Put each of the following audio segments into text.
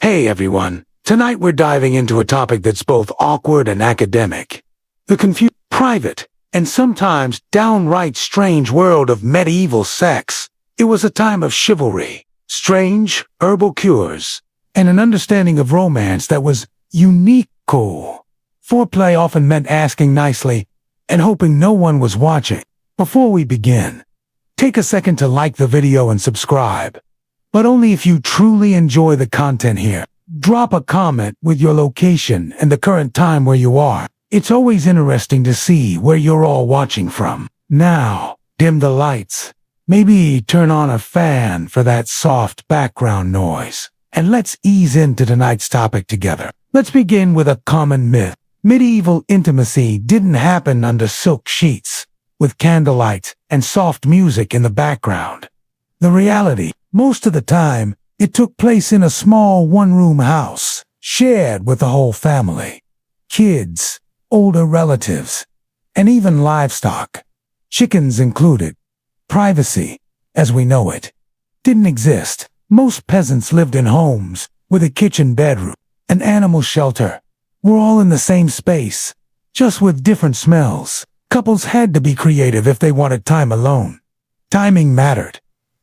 Hey everyone, tonight we're diving into a topic that's both awkward and academic. The confused, private, and sometimes downright strange world of medieval sex. It was a time of chivalry, strange herbal cures, and an understanding of romance that was unique cool. Foreplay often meant asking nicely and hoping no one was watching. Before we begin, take a second to like the video and subscribe. But only if you truly enjoy the content here. Drop a comment with your location and the current time where you are. It's always interesting to see where you're all watching from. Now, dim the lights. Maybe turn on a fan for that soft background noise. And let's ease into tonight's topic together. Let's begin with a common myth. Medieval intimacy didn't happen under silk sheets, with candlelight and soft music in the background. The reality, most of the time, it took place in a small one-room house, shared with the whole family. Kids, older relatives, and even livestock, chickens included. Privacy, as we know it, didn't exist. Most peasants lived in homes, with a kitchen bedroom, an animal shelter. We're all in the same space, just with different smells. Couples had to be creative if they wanted time alone. Timing mattered.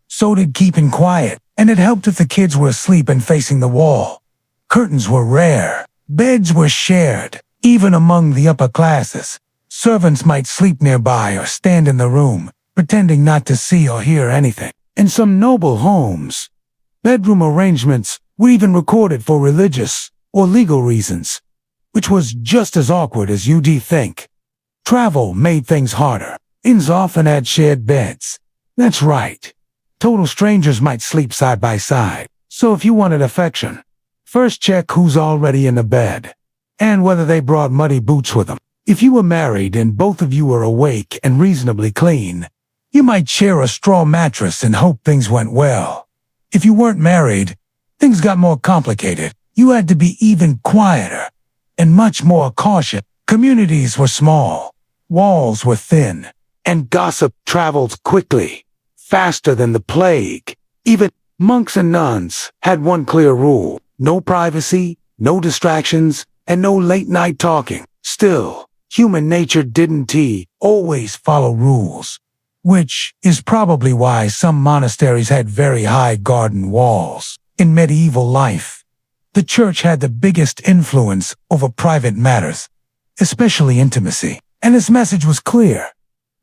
So did keeping quiet, and it helped if the kids were asleep and facing the wall. Curtains were rare. Beds were shared, even among the upper classes. Servants might sleep nearby or stand in the room, pretending not to see or hear anything. In some noble homes, bedroom arrangements were even recorded for religious or legal reasons, which was just as awkward as you'd think. Travel made things harder. Inns often had shared beds. That's right. Total strangers might sleep side by side. So if you wanted affection, first check who's already in the bed, and whether they brought muddy boots with them. If you were married and both of you were awake and reasonably clean, you might share a straw mattress and hope things went well. If you weren't married, things got more complicated. You had to be even quieter and much more cautious. Communities were small, walls were thin, and gossip traveled quickly, faster than the plague. Even monks and nuns had one clear rule: no privacy, no distractions, and no late-night talking. Still, human nature didn't always follow rules, which is probably why some monasteries had very high garden walls. In medieval life, the church had the biggest influence over private matters, especially intimacy. And its message was clear.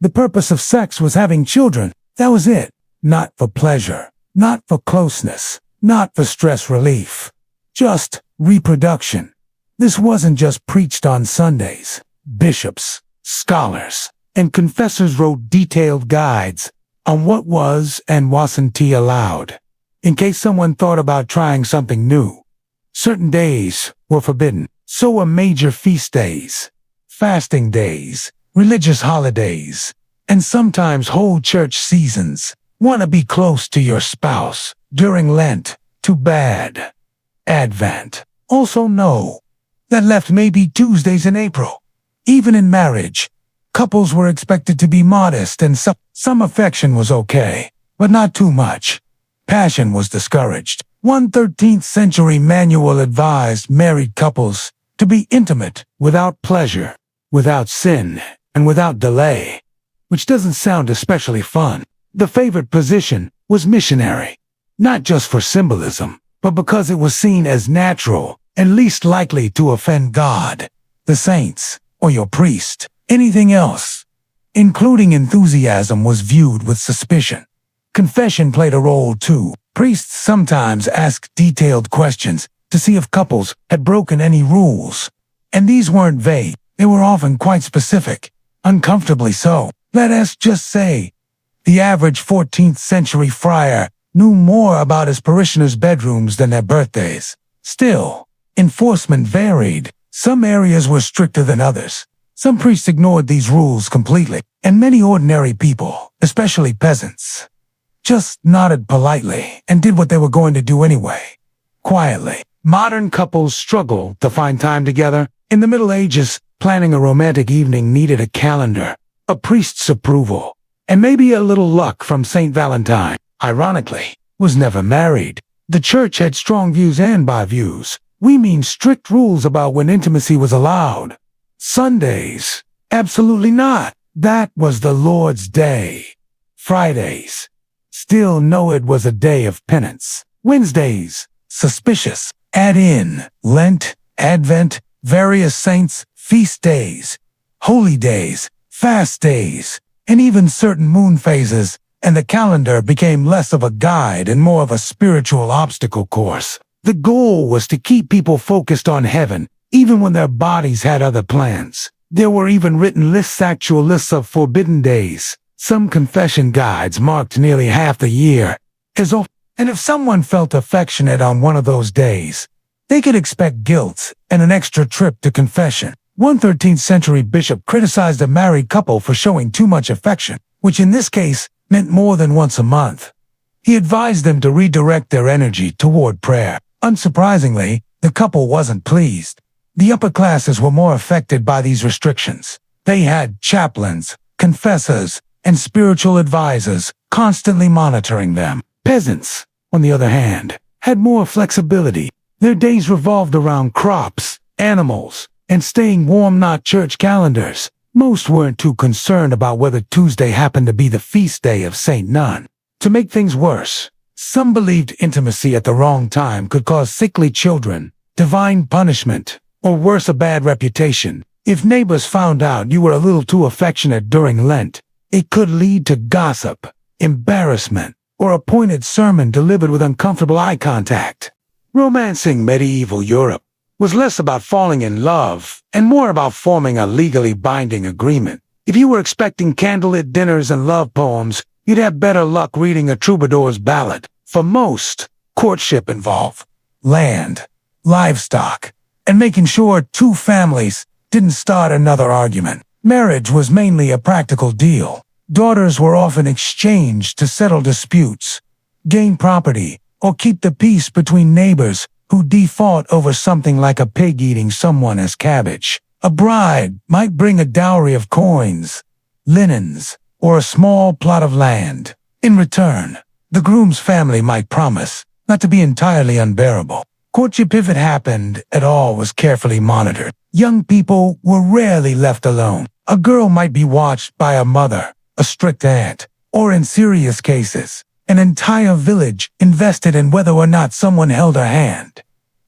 The purpose of sex was having children. That was it. Not for pleasure, not for closeness, not for stress relief. Just reproduction. This wasn't just preached on Sundays. Bishops, scholars, and confessors wrote detailed guides on what was and wasn't allowed, in case someone thought about trying something new. Certain days were forbidden. So were major feast days, fasting days, religious holidays, and sometimes whole church seasons. Want to be close to your spouse during Lent? Too bad. Advent. Also no. That left maybe Tuesdays in April. Even in marriage, couples were expected to be modest, and some affection was okay, but not too much. Passion was discouraged. One 13th century manual advised married couples to be intimate without pleasure, without sin, and without delay, which doesn't sound especially fun. The favorite position was missionary, not just for symbolism, but because it was seen as natural and least likely to offend God, the saints, or your priest. Anything else, including enthusiasm, was viewed with suspicion. Confession played a role too. Priests sometimes asked detailed questions to see if couples had broken any rules. And these weren't vague. They were often quite specific, uncomfortably so. Let us just say, the average 14th century friar knew more about his parishioners' bedrooms than their birthdays. Still, enforcement varied. Some areas were stricter than others. Some priests ignored these rules completely, and many ordinary people, especially peasants, just nodded politely and did what they were going to do anyway, quietly. Modern couples struggle to find time together. In the Middle Ages, planning a romantic evening needed a calendar, a priest's approval, and maybe a little luck from Saint Valentine. Ironically, was never married. The church had strong views, and by views, we mean strict rules about when intimacy was allowed. Sundays? Absolutely not. That was the Lord's day. Fridays? Still no, it was a day of penance. Wednesdays? Suspicious. Add in Lent, Advent, various saints, feast days, holy days, fast days, and even certain moon phases, and the calendar became less of a guide and more of a spiritual obstacle course. The goal was to keep people focused on heaven, even when their bodies had other plans. There were even written lists, actual lists of forbidden days. Some confession guides marked nearly half the year. And if someone felt affectionate on one of those days, they could expect guilt and an extra trip to confession. One 13th century bishop criticized a married couple for showing too much affection, which in this case meant more than once a month. He advised them to redirect their energy toward prayer. Unsurprisingly, the couple wasn't pleased. The upper classes were more affected by these restrictions. They had chaplains, confessors, and spiritual advisors constantly monitoring them. Peasants, on the other hand, had more flexibility. Their days revolved around crops, animals, and staying warm, not church calendars. Most weren't too concerned about whether Tuesday happened to be the feast day of Saint Nun. To make things worse, some believed intimacy at the wrong time could cause sickly children, divine punishment, or worse, a bad reputation. If neighbors found out you were a little too affectionate during Lent, it could lead to gossip, embarrassment, or a pointed sermon delivered with uncomfortable eye contact. Romancing medieval Europe was less about falling in love and more about forming a legally binding agreement. If you were expecting candlelit dinners and love poems, you'd have better luck reading a troubadour's ballad. For most, courtship involved land, livestock, and making sure two families didn't start another argument. Marriage was mainly a practical deal. Daughters were often exchanged to settle disputes, gain property, or keep the peace between neighbors who defought over something like a pig eating someone as cabbage. A bride might bring a dowry of coins, linens, or a small plot of land. In return, the groom's family might promise not to be entirely unbearable. Courtship, if it happened at all, was carefully monitored. Young people were rarely left alone. A girl might be watched by a mother, a strict aunt, or in serious cases, an entire village invested in whether or not someone held her hand.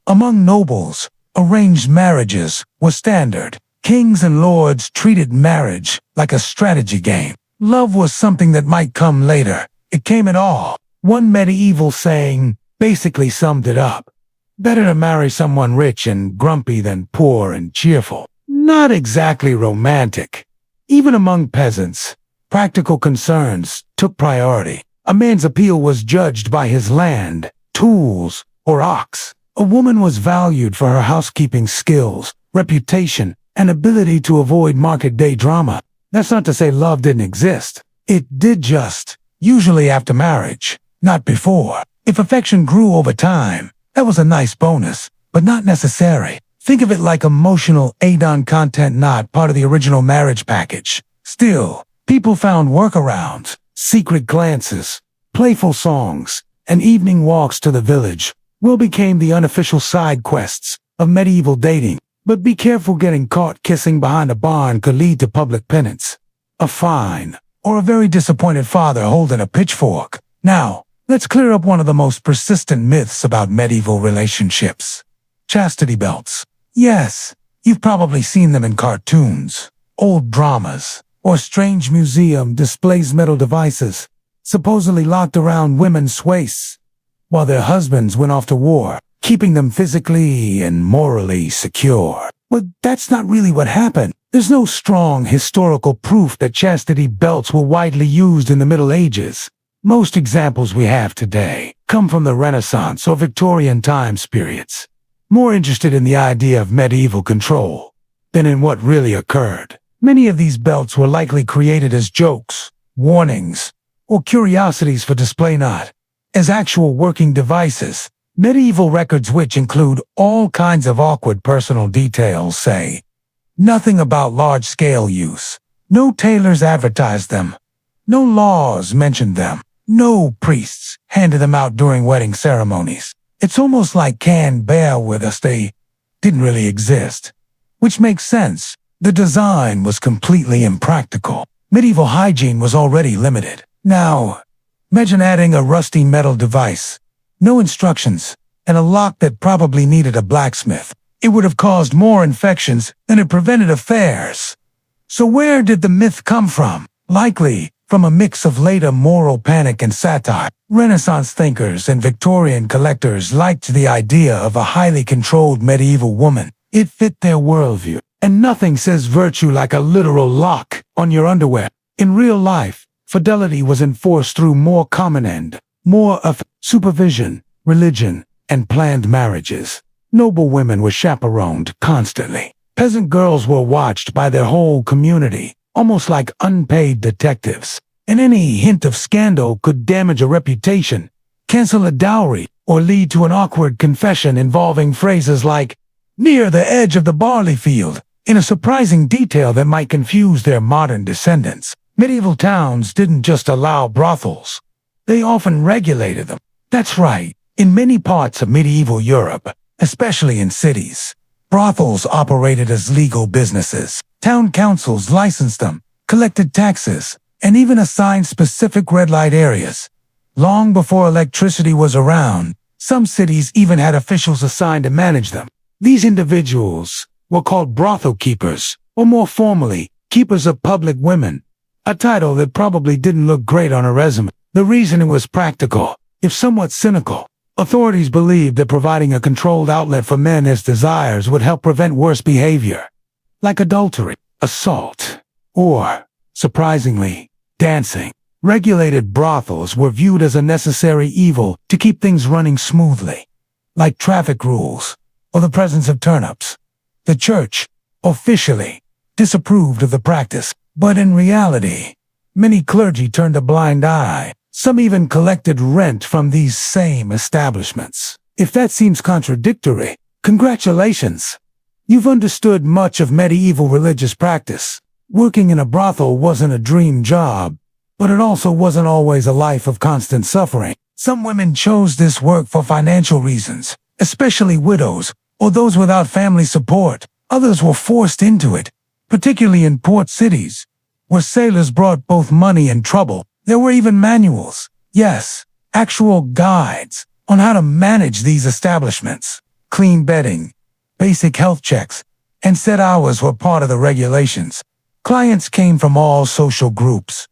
Among nobles, arranged marriages were standard. Kings and lords treated marriage like a strategy game. Love was something that might come later. It came at all. One medieval saying basically summed it up. Better to marry someone rich and grumpy than poor and cheerful. Not exactly romantic. Even among peasants, practical concerns took priority. A man's appeal was judged by his land, tools, or ox. A woman was valued for her housekeeping skills, reputation, and ability to avoid market day drama. That's not to say love didn't exist. It did, just usually after marriage, not before. If affection grew over time, that was a nice bonus, but not necessary. Think of it like emotional add-on content, not part of the original marriage package. Still, people found workarounds. Secret glances, playful songs, and evening walks to the village became the unofficial side quests of medieval dating. But be careful, getting caught kissing behind a barn could lead to public penance, a fine, or a very disappointed father holding a pitchfork. Now, let's clear up one of the most persistent myths about medieval relationships. Chastity belts. Yes, you've probably seen them in cartoons, old dramas, or strange museum displays. Metal devices, supposedly locked around women's waists, while their husbands went off to war, keeping them physically and morally secure. But that's not really what happened. There's no strong historical proof that chastity belts were widely used in the Middle Ages. Most examples we have today come from the Renaissance or Victorian times periods, more interested in the idea of medieval control than in what really occurred. Many of these belts were likely created as jokes, warnings, or curiosities for display, not as actual working devices. Medieval records, which include all kinds of awkward personal details, say nothing about large-scale use. No tailors advertised them. No laws mentioned them. No priests handed them out during wedding ceremonies. It's almost like can bear with us they didn't really exist. Which makes sense. The design was completely impractical. Medieval hygiene was already limited. Now, imagine adding a rusty metal device, no instructions, and a lock that probably needed a blacksmith. It would have caused more infections than it prevented affairs. So where did the myth come from? Likely from a mix of later moral panic and satire. Renaissance thinkers and Victorian collectors liked the idea of a highly controlled medieval woman. It fit their worldview. And nothing says virtue like a literal lock on your underwear. In real life, fidelity was enforced through more common end, more of supervision, religion, and planned marriages. Noble women were chaperoned constantly. Peasant girls were watched by their whole community, almost like unpaid detectives. And any hint of scandal could damage a reputation, cancel a dowry, or lead to an awkward confession involving phrases like, "near the edge of the barley field," in a surprising detail that might confuse their modern descendants. Medieval towns didn't just allow brothels. They often regulated them. That's right. In many parts of medieval Europe, especially in cities, brothels operated as legal businesses. Town councils licensed them, collected taxes, and even assigned specific red light areas. Long before electricity was around, some cities even had officials assigned to manage them. These individuals were called brothel keepers, or more formally, keepers of public women, a title that probably didn't look great on a resume. The reason it was practical, if somewhat cynical. Authorities believed that providing a controlled outlet for men's desires would help prevent worse behavior, like adultery, assault, or, surprisingly, dancing. Regulated brothels were viewed as a necessary evil to keep things running smoothly, like traffic rules or the presence of turnips. The church, officially, disapproved of the practice, but in reality, many clergy turned a blind eye. Some even collected rent from these same establishments. If that seems contradictory, congratulations! You've understood much of medieval religious practice. Working in a brothel wasn't a dream job, but it also wasn't always a life of constant suffering. Some women chose this work for financial reasons, especially widows or those without family support. Others were forced into it, particularly in port cities, where sailors brought both money and trouble. There were even manuals, yes, actual guides, on how to manage these establishments. Clean bedding, basic health checks, and set hours were part of the regulations. Clients came from all social groups.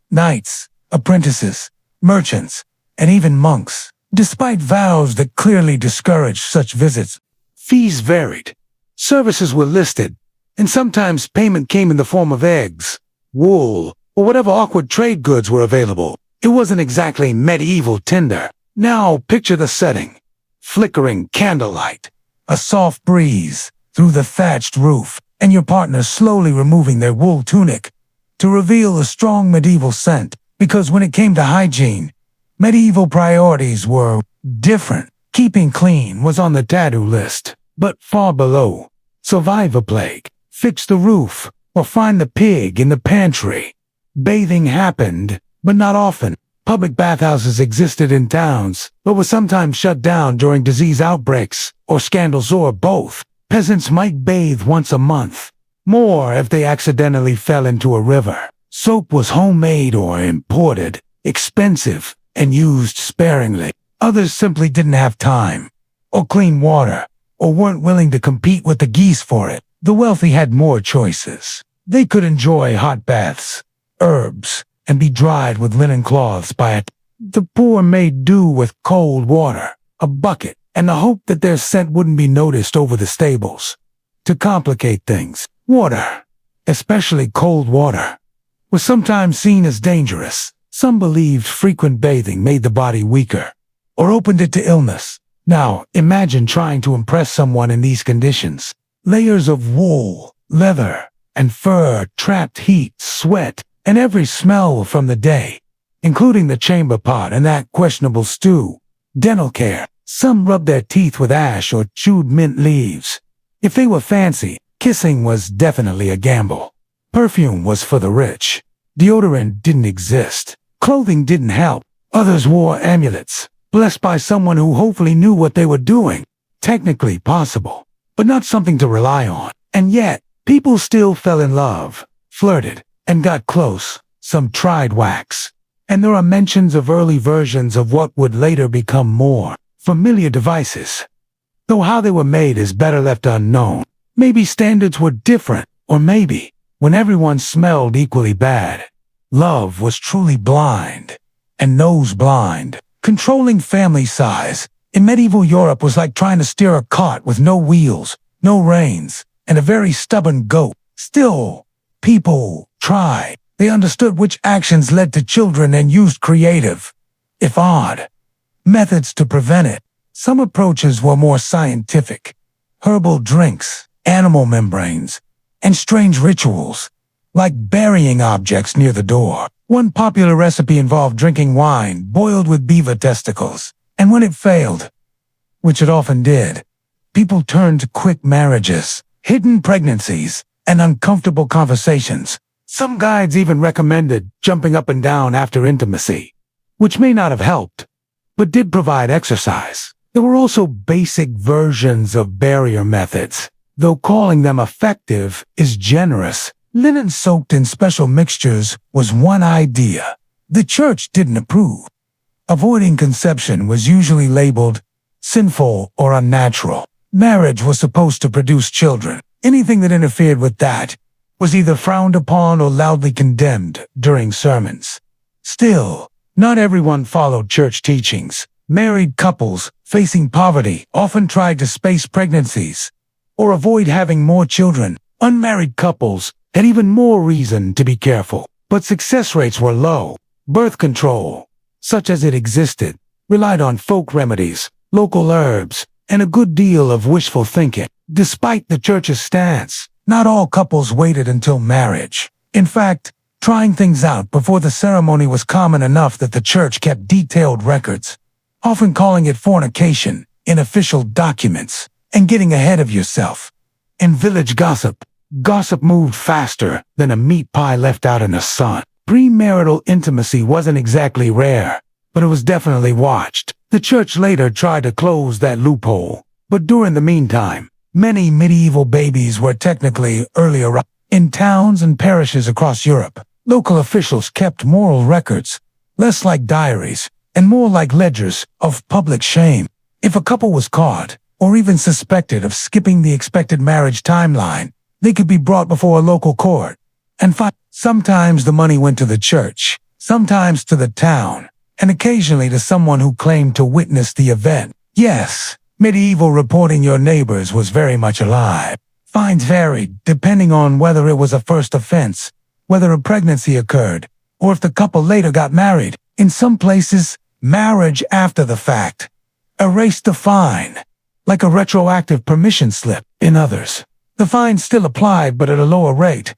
Knights, apprentices, merchants, and even monks. Despite vows that clearly discouraged such visits, fees varied. Services were listed, and sometimes payment came in the form of eggs, wool, or whatever awkward trade goods were available. It wasn't exactly medieval Tinder. Now picture the setting. Flickering candlelight, a soft breeze through the thatched roof, and your partner slowly removing their wool tunic to reveal a strong medieval scent. Because when it came to hygiene, medieval priorities were different. Keeping clean was on the to-do list, but far below. Survive a plague, fix the roof, or find the pig in the pantry. Bathing happened, but not often. Public bathhouses existed in towns, but were sometimes shut down during disease outbreaks or scandals or both. Peasants might bathe once a month, more if they accidentally fell into a river. Soap was homemade or imported, expensive, and used sparingly. Others simply didn't have time, or clean water, or weren't willing to compete with the geese for it. The wealthy had more choices. They could enjoy hot baths, herbs, and be dried with linen cloths by it. The poor made do with cold water, a bucket, and the hope that their scent wouldn't be noticed over the stables. To complicate things, water, especially cold water, was sometimes seen as dangerous. Some believed frequent bathing made the body weaker, or opened it to illness. Now, imagine trying to impress someone in these conditions. Layers of wool, leather, and fur trapped heat, sweat, and every smell from the day, including the chamber pot and that questionable stew. Dental care. Some rubbed their teeth with ash or chewed mint leaves. If they were fancy, kissing was definitely a gamble. Perfume was for the rich. Deodorant didn't exist. Clothing didn't help. Others wore amulets, blessed by someone who hopefully knew what they were doing. Technically possible, but not something to rely on. And yet, people still fell in love, flirted, and got close. Some tried wax. And there are mentions of early versions of what would later become more familiar devices. Though how they were made is better left unknown. Maybe standards were different, or maybe, when everyone smelled equally bad, love was truly blind, and nose blind. Controlling family size in medieval Europe was like trying to steer a cart with no wheels, no reins, and a very stubborn goat. Still, people tried. They understood which actions led to children and used creative, if odd, methods to prevent it. Some approaches were more scientific. Herbal drinks, animal membranes, and strange rituals, like burying objects near the door. One popular recipe involved drinking wine boiled with beaver testicles, and when it failed, which it often did, people turned to quick marriages, hidden pregnancies, and uncomfortable conversations. Some guides even recommended jumping up and down after intimacy, which may not have helped, but did provide exercise. There were also basic versions of barrier methods, though calling them effective is generous. Linen soaked in special mixtures was one idea. The church didn't approve. Avoiding conception was usually labeled sinful or unnatural. Marriage was supposed to produce children. Anything that interfered with that was either frowned upon or loudly condemned during sermons. Still, not everyone followed church teachings. Married couples facing poverty often tried to space pregnancies or avoid having more children. Unmarried couples had even more reason to be careful, but success rates were low. Birth control, such as it existed, relied on folk remedies, local herbs, and a good deal of wishful thinking. Despite the church's stance, not all couples waited until marriage. In fact, trying things out before the ceremony was common enough that the church kept detailed records, often calling it fornication in official documents, and getting ahead of yourself. In village gossip moved faster than a meat pie left out in the sun. Premarital intimacy wasn't exactly rare, but it was definitely watched. The church later tried to close that loophole, but during the meantime, many medieval babies were technically earlier up. In towns and parishes across Europe, local officials kept moral records, less like diaries and more like ledgers of public shame. If a couple was caught, or even suspected of skipping the expected marriage timeline, they could be brought before a local court and fined. Sometimes the money went to the church, sometimes to the town, and occasionally to someone who claimed to witness the event. Yes, medieval reporting your neighbors was very much alive. Fines varied depending on whether it was a first offense, whether a pregnancy occurred, or if the couple later got married. In some places, marriage after the fact erased the fine, like a retroactive permission slip. In others, the fine still applied but at a lower rate.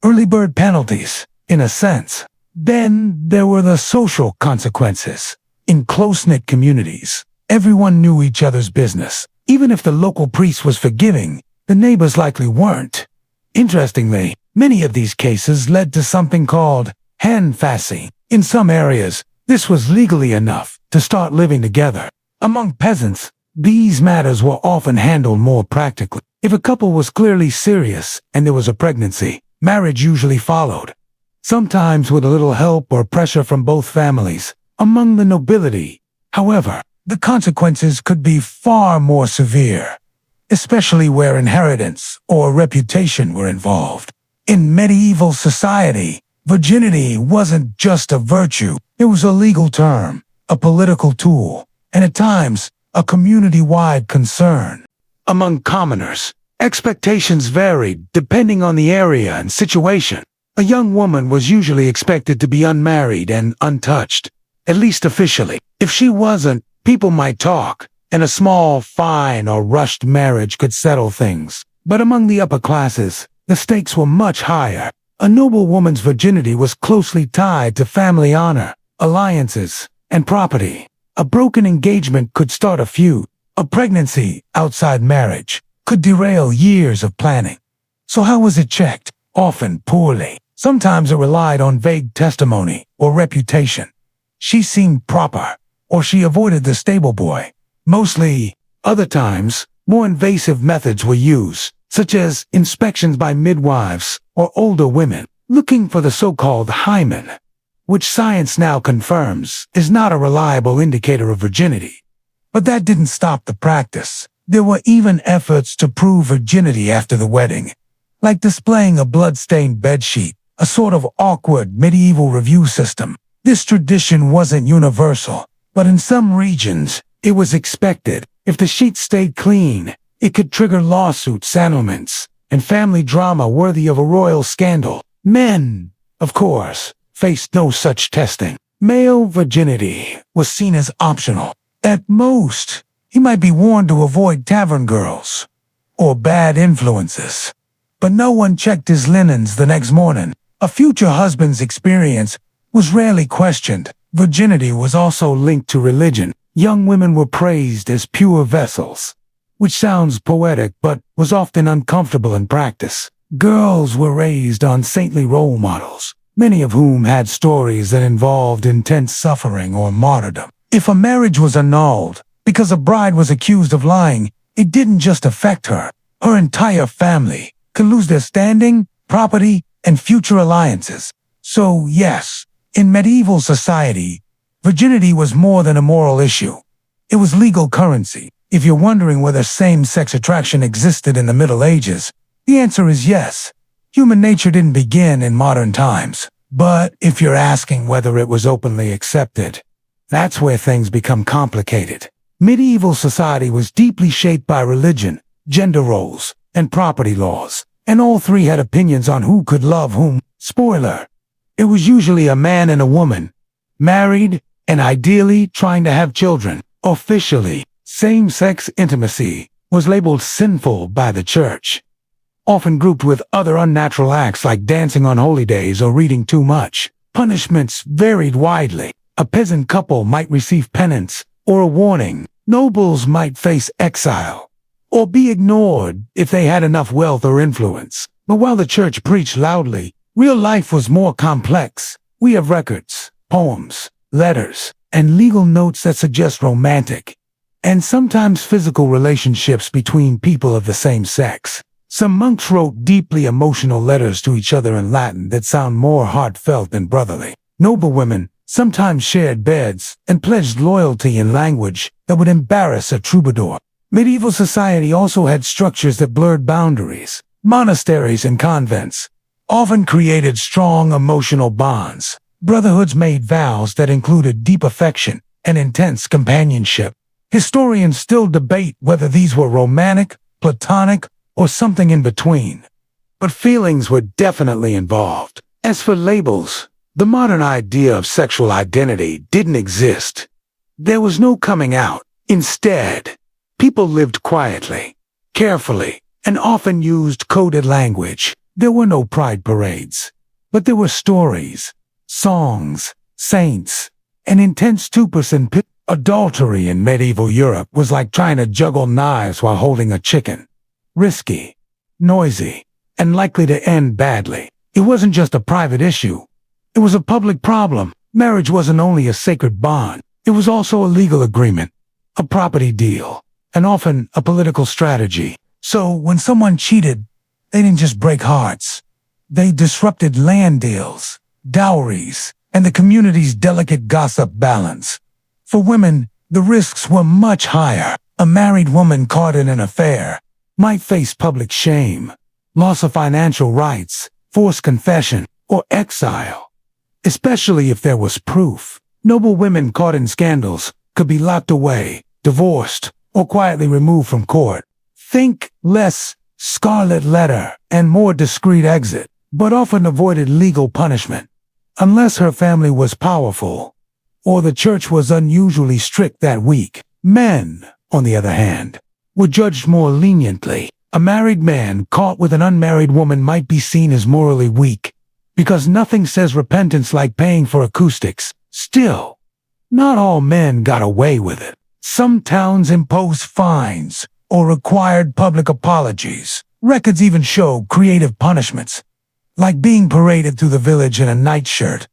Early bird penalties, in a sense. Then there were the social consequences. In close-knit communities, everyone knew each other's business. Even if the local priest was forgiving, the neighbors likely weren't. Interestingly, many of these cases led to something called handfassing. In some areas, this was legally enough to start living together. Among peasants, these matters were often handled more practically. If a couple was clearly serious and there was a pregnancy, marriage usually followed, sometimes with a little help or pressure from both families. Among the nobility, however, the consequences could be far more severe, especially where inheritance or reputation were involved. In medieval society, virginity wasn't just a virtue, it was a legal term, a political tool, and at times, a community-wide concern. Among commoners, expectations varied depending on the area and situation. A young woman was usually expected to be unmarried and untouched, at least officially. If she wasn't, people might talk, and a small fine or rushed marriage could settle things. But among the upper classes, the stakes were much higher. A noble woman's virginity was closely tied to family honor, alliances, and property. A broken engagement could start a feud. A pregnancy outside marriage could derail years of planning. So how was it checked? Often poorly. Sometimes it relied on vague testimony or reputation. She seemed proper, or she avoided the stable boy. Mostly, other times, more invasive methods were used, such as inspections by midwives or older women, looking for the so-called hymen, which science now confirms is not a reliable indicator of virginity. But that didn't stop the practice. There were even efforts to prove virginity after the wedding, like displaying a blood-stained bedsheet, a sort of awkward medieval review system. This tradition wasn't universal, but in some regions, it was expected. If the sheet stayed clean, it could trigger lawsuit settlements and family drama worthy of a royal scandal. Men, of course, faced no such testing. Male virginity was seen as optional. At most, he might be warned to avoid tavern girls or bad influences. But no one checked his linens the next morning. A future husband's experience was rarely questioned. Virginity was also linked to religion. Young women were praised as pure vessels, which sounds poetic but was often uncomfortable in practice. Girls were raised on saintly role models, many of whom had stories that involved intense suffering or martyrdom. If a marriage was annulled because a bride was accused of lying, it didn't just affect her. Her entire family could lose their standing, property, and future alliances. So yes, in medieval society, virginity was more than a moral issue. It was legal currency. If you're wondering whether same-sex attraction existed in the Middle Ages, the answer is yes. Human nature didn't begin in modern times. But if you're asking whether it was openly accepted, that's where things become complicated. Medieval society was deeply shaped by religion, gender roles, and property laws, and all three had opinions on who could love whom. Spoiler: it was usually a man and a woman, married and ideally trying to have children. Officially, same-sex intimacy was labeled sinful by the church, often grouped with other unnatural acts like dancing on holy days or reading too much. Punishments varied widely. A peasant couple might receive penance or a warning. Nobles might face exile or be ignored if they had enough wealth or influence. But while the church preached loudly, real life was more complex. We have records, poems, letters, and legal notes that suggest romantic and sometimes physical relationships between people of the same sex. Some monks wrote deeply emotional letters to each other in Latin that sound more heartfelt than brotherly. Noble women sometimes shared beds and pledged loyalty in language that would embarrass a troubadour. Medieval society also had structures that blurred boundaries. Monasteries and convents often created strong emotional bonds. Brotherhoods made vows that included deep affection and intense companionship. Historians still debate whether these were romantic, platonic, or something in between. But feelings were definitely involved. As for labels, the modern idea of sexual identity didn't exist. There was no coming out. Instead, people lived quietly, carefully, and often used coded language. There were no pride parades, but there were stories, songs, saints, and intense 2% adultery in medieval Europe was like trying to juggle knives while holding a chicken. Risky, noisy, and likely to end badly. It wasn't just a private issue. It was a public problem. Marriage wasn't only a sacred bond. It was also a legal agreement, a property deal, and often a political strategy. So when someone cheated, they didn't just break hearts. They disrupted land deals, dowries, and the community's delicate gossip balance. For women, the risks were much higher. A married woman caught in an affair might face public shame, loss of financial rights, forced confession, or exile. Especially if there was proof. Noble women caught in scandals could be locked away, divorced, or quietly removed from court. Think less scarlet letter and more discreet exit, but often avoided legal punishment, unless her family was powerful, or the church was unusually strict that week. Men, on the other hand, were judged more leniently. A married man caught with an unmarried woman might be seen as morally weak, because nothing says repentance like paying for acoustics. Still, not all men got away with it. Some towns imposed fines or required public apologies. Records even show creative punishments. like being paraded through the village in a nightshirt,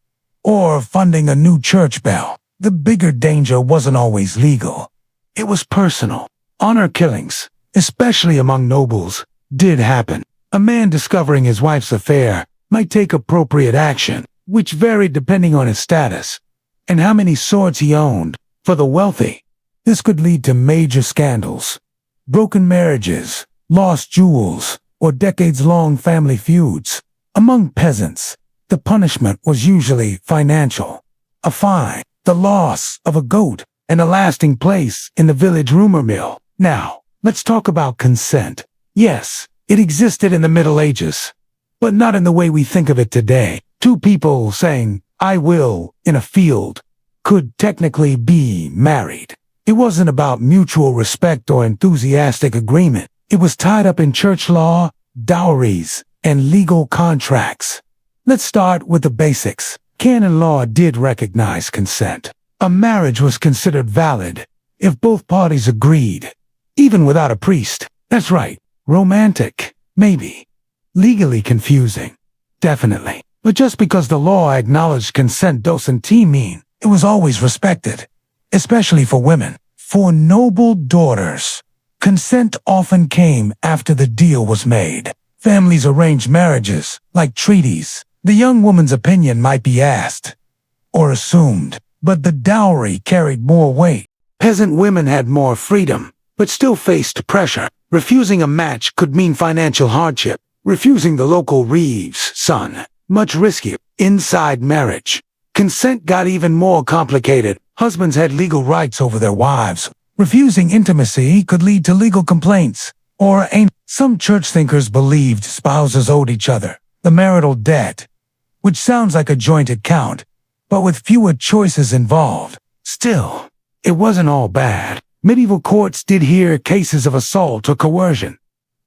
or funding a new church bell. The bigger danger wasn't always legal. It was personal. Honor killings, especially among nobles, did happen. A man discovering his wife's affair might take appropriate action, which varied depending on his status and how many swords he owned. For the wealthy, this could lead to major scandals, broken marriages, lost jewels, or decades-long family feuds. Among peasants, the punishment was usually financial. A fine, the loss of a goat, and a lasting place in the village rumor mill. Now, let's talk about consent. Yes, it existed in the Middle Ages, but not in the way we think of it today. Two people saying, "I will," in a field, could technically be married. It wasn't about mutual respect or enthusiastic agreement. It was tied up in church law, dowries, and legal contracts. Let's start with the basics. Canon law did recognize consent. A marriage was considered valid if both parties agreed, even without a priest. That's right. Romantic, maybe. Legally confusing, definitely. But just because the law acknowledged consent doesn't mean it was always respected, especially for women. For noble daughters, consent often came after the deal was made. Families arranged marriages, like treaties. The young woman's opinion might be asked, or assumed, but the dowry carried more weight. Peasant women had more freedom, but still faced pressure. Refusing a match could mean financial hardship. Refusing the local reeve's son, much riskier. Inside marriage, consent got even more complicated. Husbands had legal rights over their wives. Refusing intimacy could lead to legal complaints. Or some church thinkers believed spouses owed each other the marital debt, which sounds like a joint account, but with fewer choices involved. Still, it wasn't all bad. Medieval courts did hear cases of assault or coercion,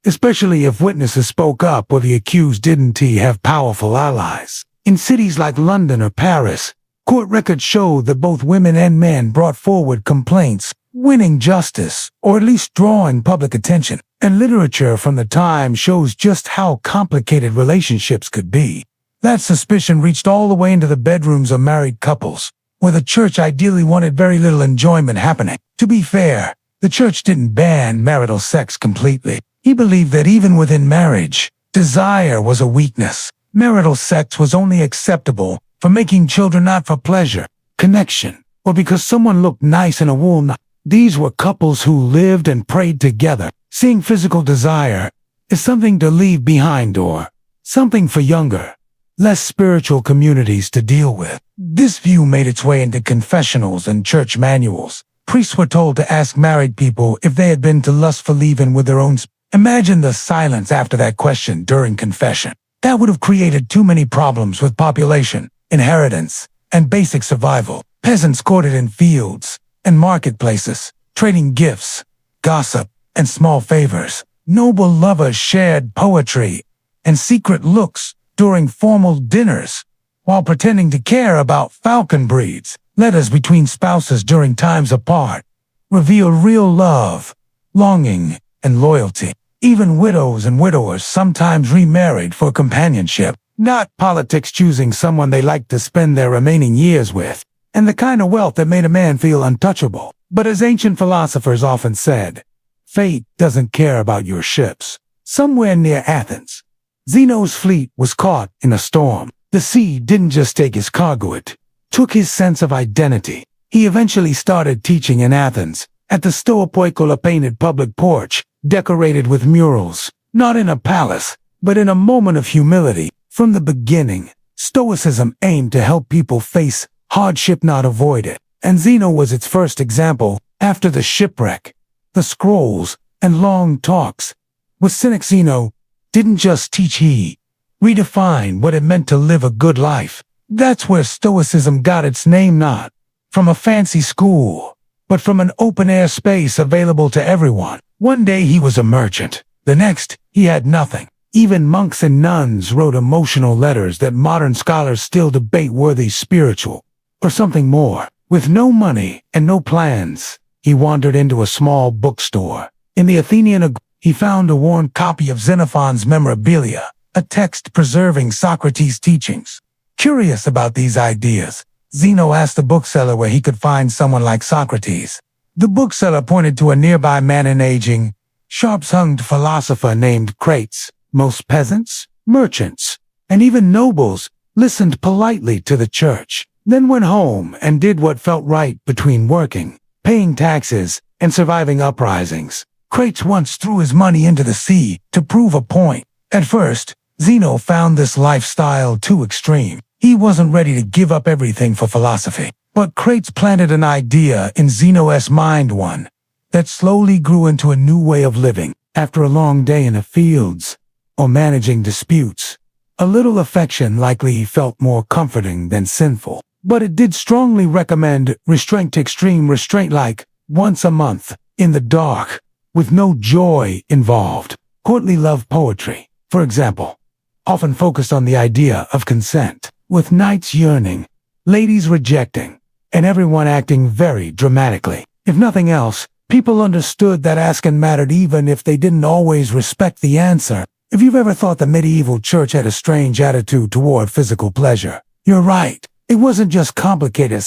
especially if witnesses spoke up or the accused didn't have powerful allies. In cities like London or Paris, court records show that both women and men brought forward complaints, winning justice, or at least drawing public attention. And literature from the time shows just how complicated relationships could be. That suspicion reached all the way into the bedrooms of married couples, where the church ideally wanted very little enjoyment happening. To be fair, the church didn't ban marital sex completely. He believed that even within marriage, desire was a weakness. Marital sex was only acceptable for making children, not for pleasure, connection, or because someone looked nice in a wool. These were couples who lived and prayed together. Seeing physical desire is something to leave behind or something for younger, less spiritual communities to deal with. This view made its way into confessionals and church manuals. Priests were told to ask married people if they had been to lustful leave-in with their own. Imagine the silence after that question during confession. That would have created too many problems with population, inheritance, and basic survival. Peasants courted in fields and marketplaces, trading gifts, gossip, and small favors. Noble lovers shared poetry and secret looks during formal dinners, while pretending to care about falcon breeds. Letters between spouses during times apart reveal real love, longing, and loyalty. Even widows and widowers sometimes remarried for companionship, not politics choosing someone they liked to spend their remaining years with, and the kind of wealth that made a man feel untouchable. But as ancient philosophers often said, fate doesn't care about your ships. Somewhere near Athens, Zeno's fleet was caught in a storm. The sea didn't just take his cargo, it took his sense of identity. He eventually started teaching in Athens, at the Stoa painted public porch, decorated with murals, not in a palace, but in a moment of humility. From the beginning, Stoicism aimed to help people face hardship, not avoid it. And Zeno was its first example. After the shipwreck, the scrolls, and long talks with cynic, Zeno didn't just teach, he redefined what it meant to live a good life. That's where Stoicism got its name, not from a fancy school, but from an open-air space available to everyone. One day he was a merchant, the next he had nothing. Even monks and nuns wrote emotional letters that modern scholars still debate were they spiritual or something more. With no money and no plans, he wandered into a small bookstore. In the Athenian, he found a worn copy of Xenophon's Memorabilia, a text preserving Socrates' teachings. Curious about these ideas, Zeno asked the bookseller where he could find someone like Socrates. The bookseller pointed to a nearby man and aging, sharp-tongued philosopher named Crates. Most peasants, merchants, and even nobles listened politely to the church, then went home and did what felt right between working, paying taxes, and surviving uprisings. Crates once threw his money into the sea to prove a point. At first, Zeno found this lifestyle too extreme. He wasn't ready to give up everything for philosophy. But Crates planted an idea in Zeno's mind, one that slowly grew into a new way of living. After a long day in the fields, or managing disputes, a little affection likely he felt more comforting than sinful. But it did strongly recommend restraint, extreme restraint, like once a month, in the dark, with no joy involved. Courtly love poetry, for example, often focused on the idea of consent, with knights yearning, ladies rejecting, and everyone acting very dramatically. If nothing else, people understood that asking mattered even if they didn't always respect the answer. If you've ever thought the medieval church had a strange attitude toward physical pleasure, you're right. It wasn't just complicated,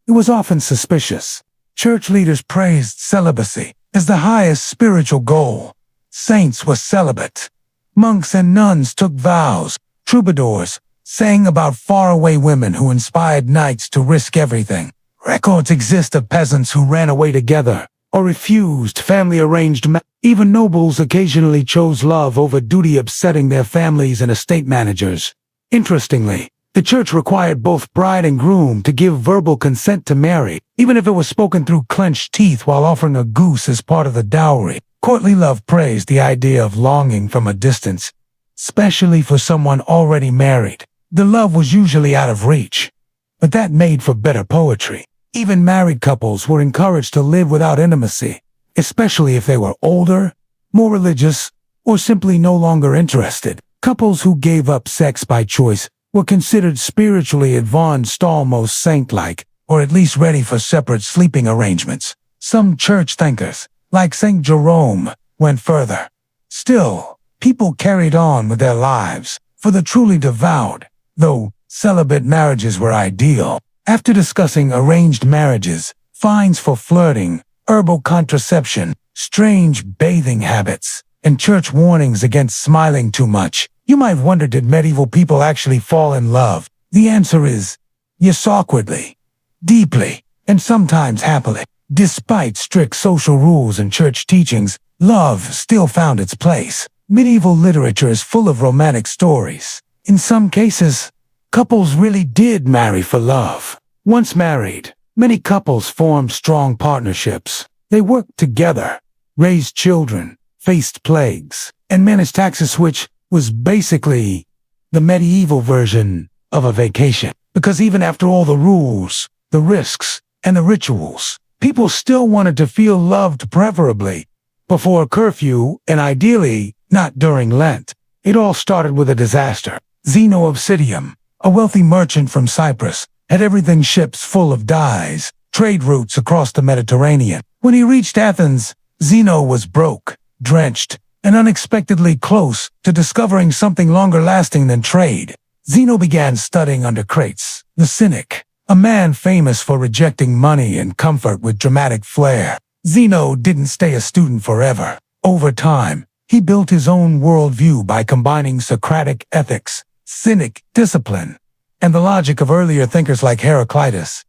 it was often suspicious. Church leaders praised celibacy as the highest spiritual goal. Saints were celibate. Monks and nuns took vows. Troubadours sang about faraway women who inspired knights to risk everything. Records exist of peasants who ran away together or refused family-arranged marriage. Even nobles occasionally chose love over duty, upsetting their families and estate managers. Interestingly, the church required both bride and groom to give verbal consent to marry, even if it was spoken through clenched teeth while offering a goose as part of the dowry. Courtly love praised the idea of longing from a distance, especially for someone already married. The love was usually out of reach, but that made for better poetry. Even married couples were encouraged to live without intimacy, especially if they were older, more religious, or simply no longer interested. Couples who gave up sex by choice were considered spiritually advanced, almost saint-like, or at least ready for separate sleeping arrangements. Some church thinkers, like St. Jerome, went further. Still, people carried on with their lives. For the truly devout, though, celibate marriages were ideal. After discussing arranged marriages, fines for flirting, herbal contraception, strange bathing habits, and church warnings against smiling too much, you might wonder, did medieval people actually fall in love? The answer is yes, awkwardly, deeply, and sometimes happily. Despite strict social rules and church teachings, love still found its place. Medieval literature is full of romantic stories. In some cases, couples really did marry for love. Once married, many couples formed strong partnerships. They worked together, raised children, faced plagues, and managed taxes, which was basically the medieval version of a vacation. Because even after all the rules, the risks, and the rituals, people still wanted to feel loved, preferably before a curfew and ideally not during Lent. It all started with a disaster. Zeno of Citium, a wealthy merchant from Cyprus, had everything ships full of dyes, trade routes across the Mediterranean. When he reached Athens, Zeno was broke, drenched, and unexpectedly close to discovering something longer lasting than trade. Zeno began studying under Crates, the cynic, a man famous for rejecting money and comfort with dramatic flair. Zeno didn't stay a student forever. Over time, he built his own worldview by combining Socratic ethics, cynic discipline, and the logic of earlier thinkers like Heraclitus.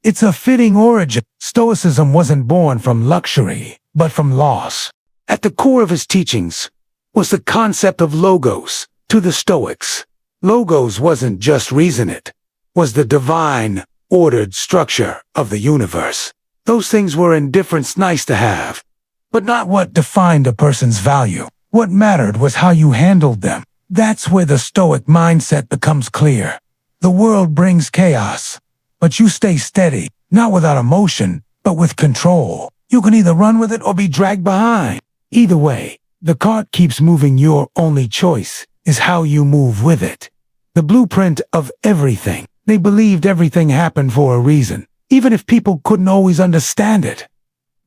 It's a fitting origin. Stoicism wasn't born from luxury, but from loss. At the core of his teachings was the concept of logos. To the Stoics, logos wasn't just reason, it was the divine, ordered structure of the universe. Those things were indifferents, nice to have, but not what defined a person's value. What mattered was how you handled them. That's where the Stoic mindset becomes clear. The world brings chaos, but you stay steady, not without emotion, but with control. You can either run with it or be dragged behind. Either way, the cart keeps moving. Your only choice is how you move with it. The blueprint of everything. They believed everything happened for a reason, even if people couldn't always understand it.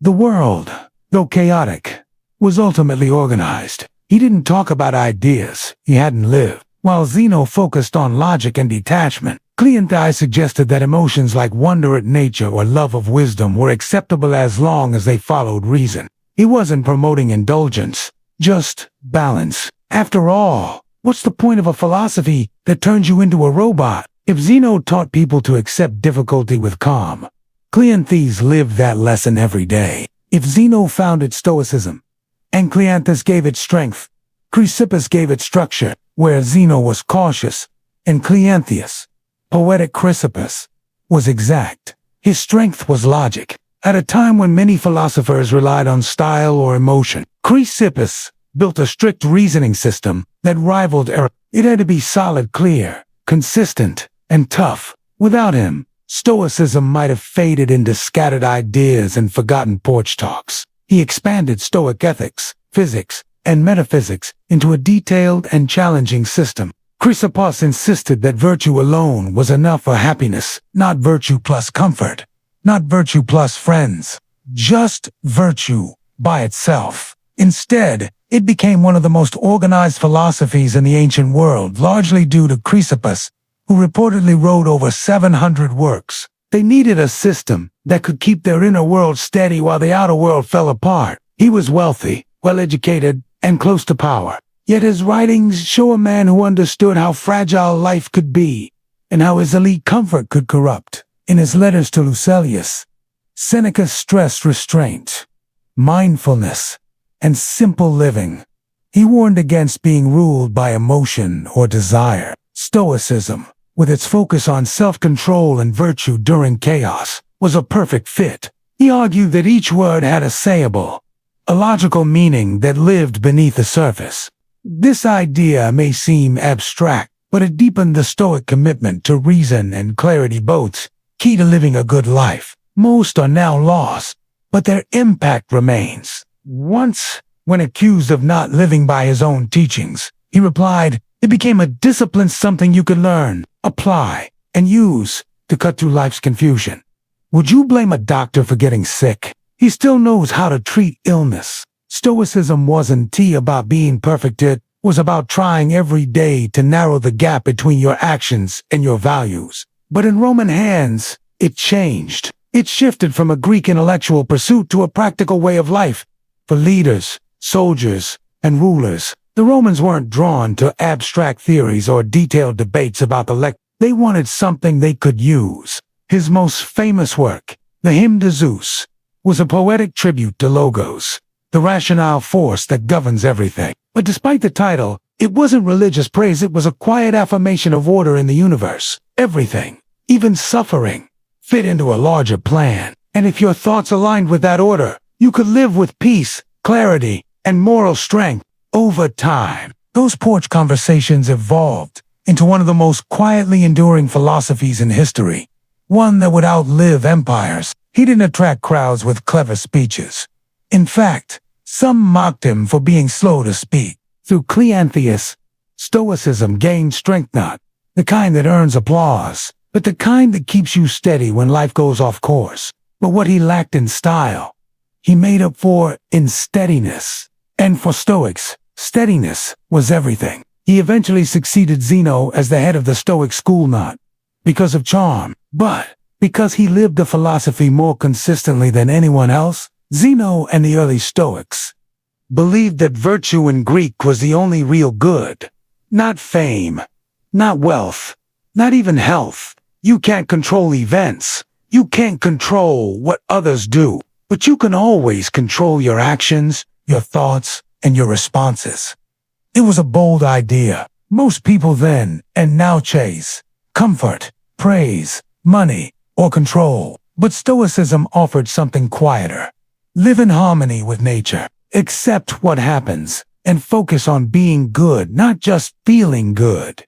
The world, though chaotic, was ultimately organized. He didn't talk about ideas he hadn't lived. While Zeno focused on logic and detachment, Cleanthes suggested that emotions like wonder at nature or love of wisdom were acceptable as long as they followed reason. He wasn't promoting indulgence, just balance. After all, what's the point of a philosophy that turns you into a robot? If Zeno taught people to accept difficulty with calm, Cleanthes lived that lesson every day. If Zeno founded Stoicism, and Cleanthes gave it strength, Chrysippus gave it structure, where Zeno was cautious, and Cleanthes, poetic Chrysippus, was exact. His strength was logic. At a time when many philosophers relied on style or emotion, Chrysippus built a strict reasoning system that rivaled Aristotle. It had to be solid, clear, consistent, and tough. Without him, Stoicism might have faded into scattered ideas and forgotten porch talks. He expanded Stoic ethics, physics, and metaphysics into a detailed and challenging system. Chrysippus insisted that virtue alone was enough for happiness, not virtue plus comfort, not virtue plus friends, just virtue by itself. Instead, it became one of the most organized philosophies in the ancient world, largely due to Chrysippus, who reportedly wrote over 700 works. They needed a system that could keep their inner world steady while the outer world fell apart. He was wealthy, well-educated, and close to power. Yet his writings show a man who understood how fragile life could be, and how his elite comfort could corrupt. In his letters to Lucilius, Seneca stressed restraint, mindfulness, and simple living. He warned against being ruled by emotion or desire. Stoicism, with its focus on self-control and virtue during chaos, was a perfect fit. He argued that each word had a sayable, a logical meaning that lived beneath the surface. This idea may seem abstract, but it deepened the Stoic commitment to reason and clarity, both key to living a good life. Most are now lost, but their impact remains. Once, when accused of not living by his own teachings, he replied, "It became a discipline, something you could learn, apply, and use to cut through life's confusion." Would you blame a doctor for getting sick? He still knows how to treat illness. Stoicism wasn't about being perfect, it was about trying every day to narrow the gap between your actions and your values. But in Roman hands, it changed. It shifted from a Greek intellectual pursuit to a practical way of life. For leaders, soldiers, and rulers, the Romans weren't drawn to abstract theories or detailed debates about the lecture. They wanted something they could use. His most famous work, the Hymn to Zeus, was a poetic tribute to Logos, the rationale force that governs everything. But despite the title, it wasn't religious praise, it was a quiet affirmation of order in the universe. Everything, even suffering, fit into a larger plan. And if your thoughts aligned with that order, you could live with peace, clarity, and moral strength. Over time, those porch conversations evolved into one of the most quietly enduring philosophies in history, one that would outlive empires. He didn't attract crowds with clever speeches. In fact, some mocked him for being slow to speak. Through Cleanthes, Stoicism gained strength, not the kind that earns applause, but the kind that keeps you steady when life goes off course. But what he lacked in style, he made up for in steadiness. And for Stoics, steadiness was everything. He eventually succeeded Zeno as the head of the Stoic school, not because of charm, but because he lived the philosophy more consistently than anyone else. Zeno and the early Stoics believed that virtue in Greek was the only real good. Not fame, not wealth, not even health. You can't control events. You can't control what others do, but you can always control your actions, your thoughts, and your responses. It was a bold idea. Most people then and now chase comfort, praise, money, or control. But Stoicism offered something quieter. Live in harmony with nature. Accept what happens, and focus on being good, not just feeling good.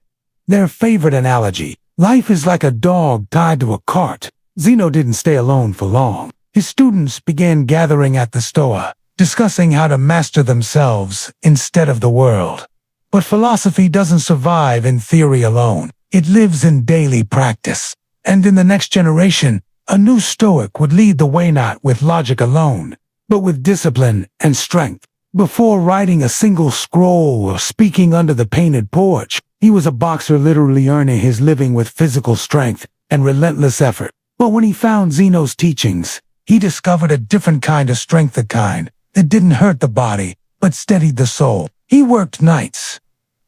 Their favorite analogy, life is like a dog tied to a cart. Zeno didn't stay alone for long. His students began gathering at the Stoa, discussing how to master themselves instead of the world. But philosophy doesn't survive in theory alone. It lives in daily practice. And in the next generation, a new Stoic would lead the way, not with logic alone, but with discipline and strength. Before writing a single scroll or speaking under the painted porch, he was a boxer literally earning his living with physical strength and relentless effort. But when he found Zeno's teachings, he discovered a different kind of strength, the kind that didn't hurt the body, but steadied the soul. He worked nights,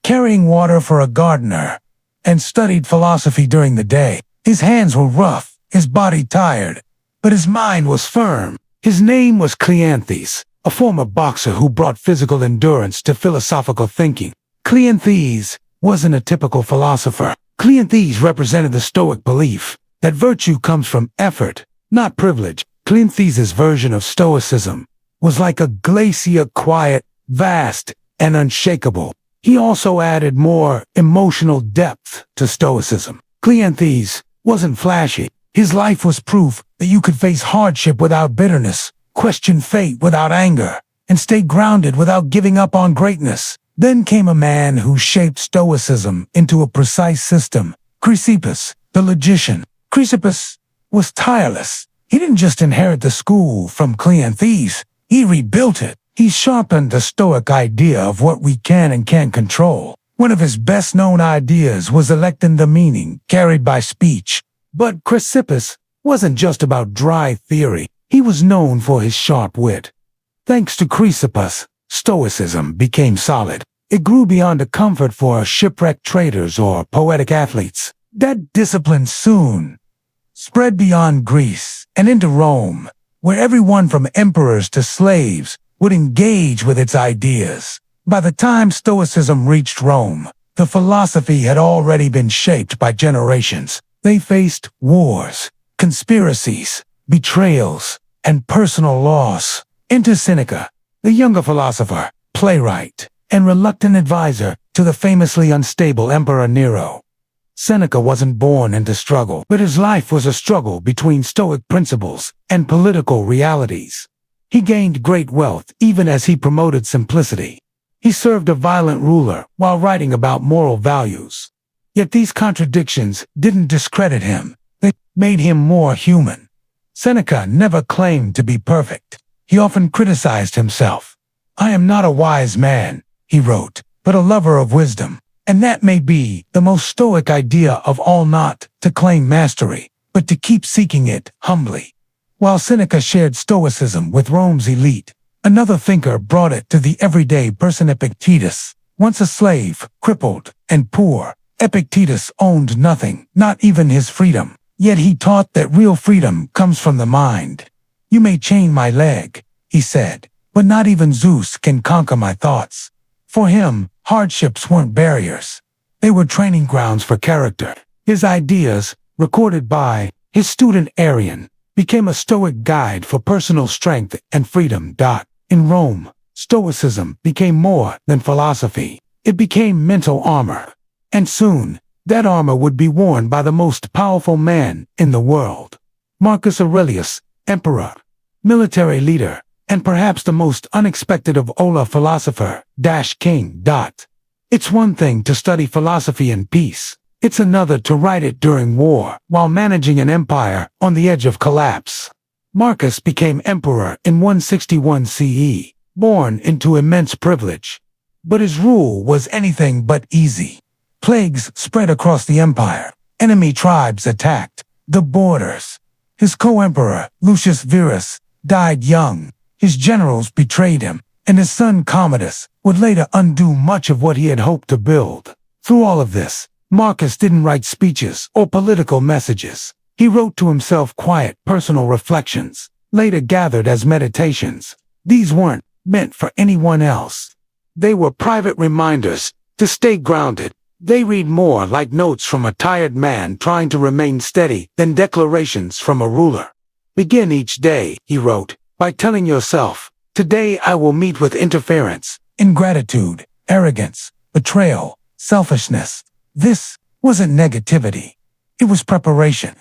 carrying water for a gardener, and studied philosophy during the day. His hands were rough, his body tired, but his mind was firm. His name was Cleanthes, a former boxer who brought physical endurance to philosophical thinking. Cleanthes wasn't a typical philosopher. Cleanthes represented the Stoic belief that virtue comes from effort, not privilege. Cleanthes' version of Stoicism was like a glacier, quiet, vast, and unshakable. He also added more emotional depth to Stoicism. Cleanthes wasn't flashy. His life was proof that you could face hardship without bitterness, question fate without anger, and stay grounded without giving up on greatness. Then came a man who shaped Stoicism into a precise system, Chrysippus, the logician. Chrysippus was tireless. He didn't just inherit the school from Cleanthes, he rebuilt it. He sharpened the Stoic idea of what we can and can't control. One of his best-known ideas was electing the meaning carried by speech. But Chrysippus wasn't just about dry theory. He was known for his sharp wit. Thanks to Chrysippus, Stoicism became solid. It grew beyond a comfort for shipwrecked traders or poetic athletes. That discipline soon spread beyond Greece and into Rome, where everyone from emperors to slaves would engage with its ideas. By the time Stoicism reached Rome, the philosophy had already been shaped by generations. They faced wars, conspiracies, betrayals, and personal loss. Enter Seneca, the younger philosopher, playwright, and reluctant advisor to the famously unstable Emperor Nero. Seneca wasn't born into struggle, but his life was a struggle between Stoic principles and political realities. He gained great wealth even as he promoted simplicity. He served a violent ruler while writing about moral values. Yet these contradictions didn't discredit him. They made him more human. Seneca never claimed to be perfect. He often criticized himself. "I am not a wise man," he wrote, "but a lover of wisdom." And that may be the most Stoic idea of all, not to claim mastery, but to keep seeking it humbly. While Seneca shared Stoicism with Rome's elite, another thinker brought it to the everyday person, Epictetus. Once a slave, crippled, and poor, Epictetus owned nothing, not even his freedom. Yet he taught that real freedom comes from the mind. "You may chain my leg," he said, "but not even Zeus can conquer my thoughts." For him, hardships weren't barriers. They were training grounds for character. His ideas, recorded by his student Arian, became a Stoic guide for personal strength and freedom. In Rome, Stoicism became more than philosophy. It became mental armor. And soon, that armor would be worn by the most powerful man in the world. Marcus Aurelius, emperor, military leader, and perhaps the most unexpected of all, philosopher, king. It's one thing to study philosophy in peace. It's another to write it during war, while managing an empire on the edge of collapse. Marcus became emperor in 161 CE, born into immense privilege. But his rule was anything but easy. Plagues spread across the empire. Enemy tribes attacked the borders. His co-emperor, Lucius Verus, died young. His generals betrayed him, and his son Commodus would later undo much of what he had hoped to build. Through all of this, Marcus didn't write speeches or political messages. He wrote to himself quiet, personal reflections, later gathered as meditations. These weren't meant for anyone else. They were private reminders to stay grounded. They read more like notes from a tired man trying to remain steady than declarations from a ruler. "Begin each day," he wrote, "by telling yourself, 'Today I will meet with interference, ingratitude, arrogance, betrayal, selfishness.'" This wasn't negativity. It was preparation.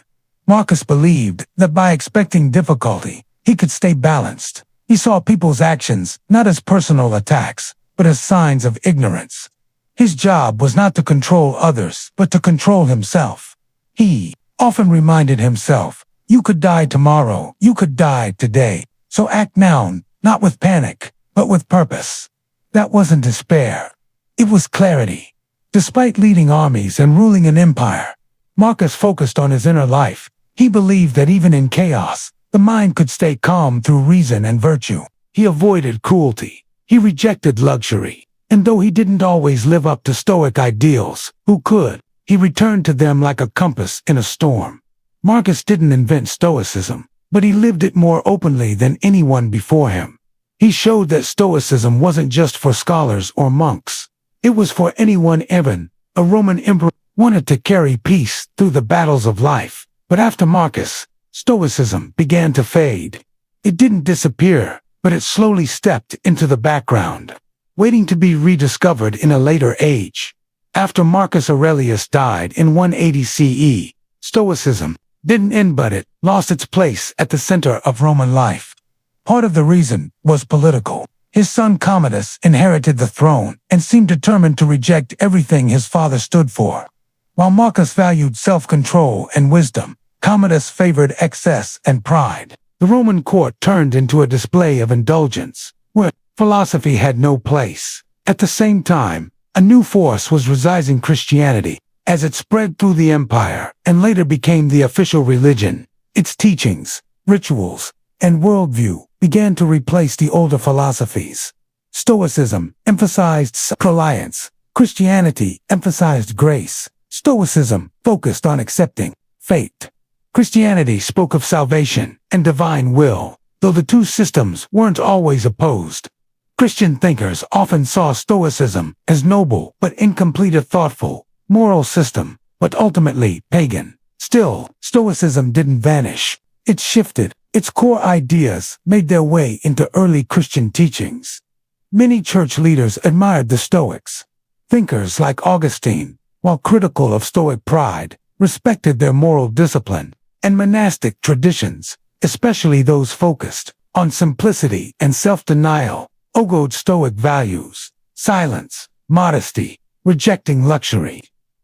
Marcus believed that by expecting difficulty, he could stay balanced. He saw people's actions not as personal attacks, but as signs of ignorance. His job was not to control others, but to control himself. He often reminded himself, "You could die tomorrow, you could die today, so act now, not with panic, but with purpose. That wasn't despair. It was clarity. Despite leading armies and ruling an empire, Marcus focused on his inner life. He believed that even in chaos, the mind could stay calm through reason and virtue. He avoided cruelty. He rejected luxury. And though he didn't always live up to Stoic ideals, who could? He returned to them like a compass in a storm. Marcus didn't invent Stoicism, but he lived it more openly than anyone before him. He showed that Stoicism wasn't just for scholars or monks. It was for anyone. Even a Roman emperor wanted to carry peace through the battles of life. But after Marcus, Stoicism began to fade. It didn't disappear, but it slowly stepped into the background, waiting to be rediscovered in a later age. After Marcus Aurelius died in 180 CE, Stoicism didn't end, but it lost its place at the center of Roman life. Part of the reason was political. His son Commodus inherited the throne and seemed determined to reject everything his father stood for. While Marcus valued self-control and wisdom, Commodus favored excess and pride. The Roman court turned into a display of indulgence, where philosophy had no place. At the same time, a new force was rising: Christianity. As it spread through the empire and later became the official religion, its teachings, rituals, and worldview began to replace the older philosophies. Stoicism emphasized self-reliance. Christianity emphasized grace. Stoicism focused on accepting fate. Christianity spoke of salvation and divine will, though the two systems weren't always opposed. Christian thinkers often saw Stoicism as noble but incomplete, a thoughtful, moral system, but ultimately pagan. Still, Stoicism didn't vanish. It shifted. Its core ideas made their way into early Christian teachings. Many church leaders admired the Stoics. Thinkers like Augustine, while critical of Stoic pride, respected their moral discipline and monastic traditions, especially those focused on simplicity and self-denial, echoed Stoic values: silence, modesty, rejecting luxury,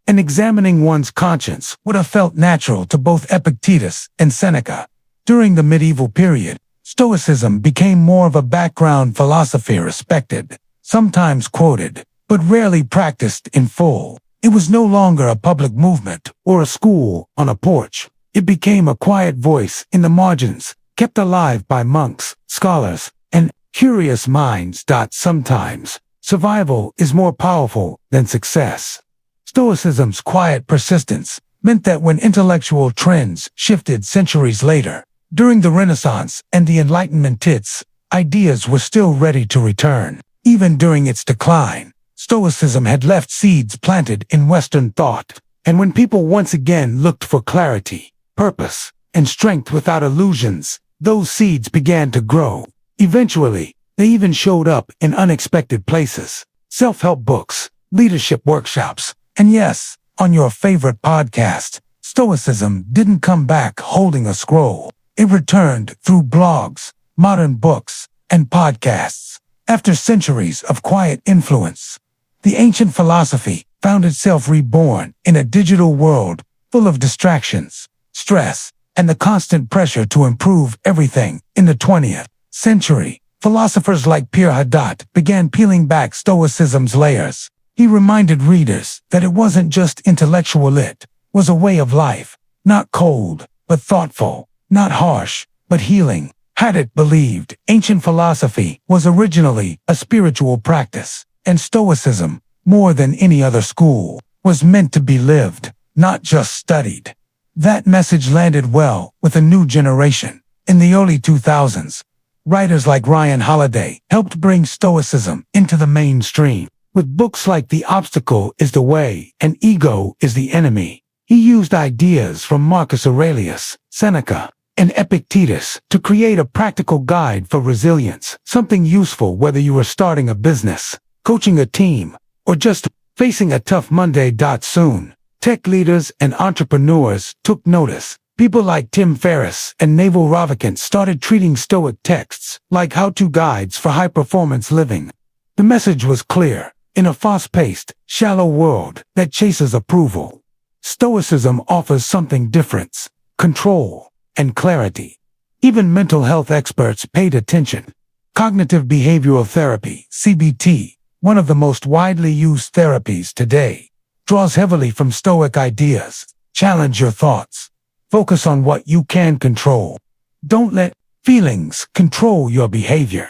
and examining one's conscience would have felt natural to both Epictetus and Seneca. During the medieval period, Stoicism became more of a background philosophy, respected, sometimes quoted, but rarely practiced in full. It was no longer a public movement or a school on a porch. It became a quiet voice in the margins, kept alive by monks, scholars, and curious minds. Sometimes, survival is more powerful than success. Stoicism's quiet persistence meant that when intellectual trends shifted centuries later, during the Renaissance and the Enlightenment, its ideas were still ready to return. Even during its decline, Stoicism had left seeds planted in Western thought, and when people once again looked for clarity, purpose, and strength without illusions, those seeds began to grow. Eventually, they even showed up in unexpected places: self-help books, leadership workshops, and yes, on your favorite podcast. Stoicism didn't come back holding a scroll. It returned through blogs, modern books, and podcasts. After centuries of quiet influence, the ancient philosophy found itself reborn in a digital world full of distractions, stress, and the constant pressure to improve everything. In the 20th century, philosophers like Pierre Hadot began peeling back Stoicism's layers. He reminded readers that it wasn't just intellectual, it was a way of life, not cold, but thoughtful, not harsh, but healing. Hadot believed ancient philosophy was originally a spiritual practice, and Stoicism, more than any other school, was meant to be lived, not just studied. That message landed well with a new generation. In the early 2000s, writers like Ryan Holiday helped bring Stoicism into the mainstream. With books like The Obstacle is the Way and Ego is the Enemy, he used ideas from Marcus Aurelius, Seneca, and Epictetus to create a practical guide for resilience, something useful whether you are starting a business, coaching a team, or just facing a tough Monday. Soon, tech leaders and entrepreneurs took notice. People like Tim Ferriss and Naval Ravikant started treating Stoic texts like how-to guides for high-performance living. The message was clear: in a fast-paced, shallow world that chases approval, Stoicism offers something different: control and clarity. Even mental health experts paid attention. Cognitive behavioral therapy, CBT, one of the most widely used therapies today, draws heavily from Stoic ideas. Challenge your thoughts. Focus on what you can control. Don't let feelings control your behavior.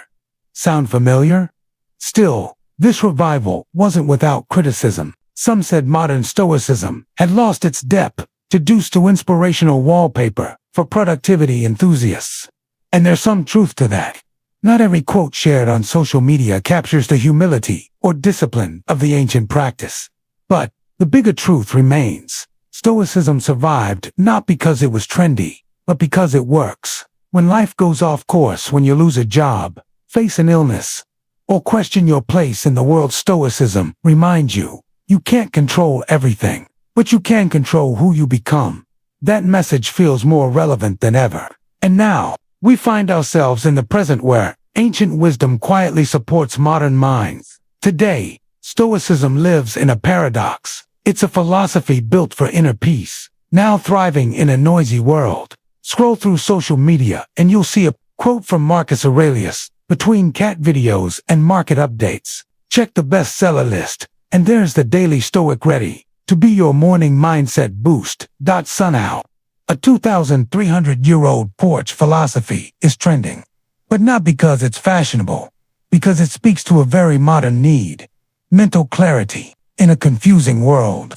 Sound familiar? Still, this revival wasn't without criticism. Some said modern Stoicism had lost its depth, reduced to inspirational wallpaper for productivity enthusiasts. And there's some truth to that. Not every quote shared on social media captures the humility or discipline of the ancient practice. But the bigger truth remains. Stoicism survived not because it was trendy, but because it works. When life goes off course, when you lose a job, face an illness, or question your place in the world, Stoicism reminds you, you can't control everything, but you can control who you become. That message feels more relevant than ever. And now, we find ourselves in the present where ancient wisdom quietly supports modern minds. Today, Stoicism lives in a paradox. It's a philosophy built for inner peace, now thriving in a noisy world. Scroll through social media and you'll see a quote from Marcus Aurelius, between cat videos and market updates. Check the bestseller list, and there's the daily Stoic ready to be your morning mindset boost. Sunout. A 2,300-year-old porch philosophy is trending, but not because it's fashionable, because it speaks to a very modern need: mental clarity in a confusing world.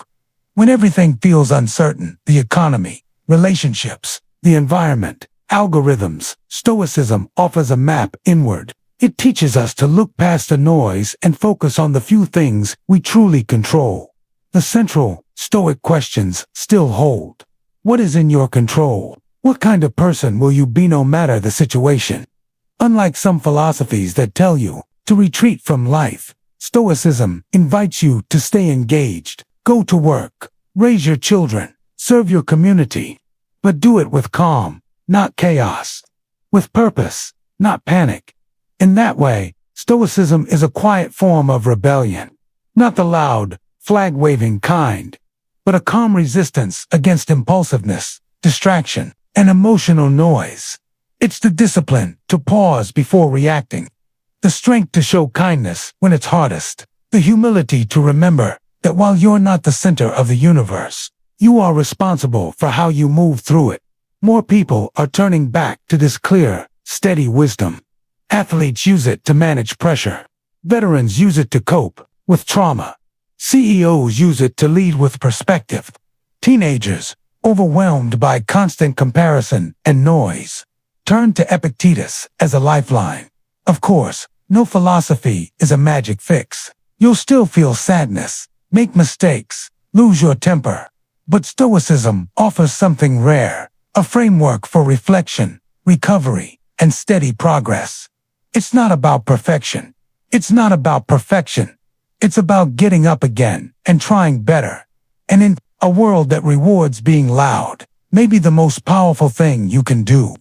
When everything feels uncertain, the economy, relationships, the environment, algorithms, Stoicism offers a map inward. It teaches us to look past the noise and focus on the few things we truly control. The central Stoic questions still hold. What is in your control? What kind of person will you be no matter the situation? Unlike some philosophies that tell you to retreat from life, Stoicism invites you to stay engaged, go to work, raise your children, serve your community, but do it with calm, not chaos, with purpose, not panic. In that way, Stoicism is a quiet form of rebellion, not the loud, flag-waving kind, but a calm resistance against impulsiveness, distraction, and emotional noise. It's the discipline to pause before reacting, the strength to show kindness when it's hardest, the humility to remember that while you're not the center of the universe, you are responsible for how you move through it. More people are turning back to this clear, steady wisdom. Athletes use it to manage pressure. Veterans use it to cope with trauma. CEOs use it to lead with perspective. Teenagers, overwhelmed by constant comparison and noise, turn to Epictetus as a lifeline. Of course, no philosophy is a magic fix. You'll still feel sadness, make mistakes, lose your temper. But Stoicism offers something rare, a framework for reflection, recovery, and steady progress. It's not about perfection. It's not about perfection. It's about getting up again and trying better. And in a world that rewards being loud, maybe the most powerful thing you can do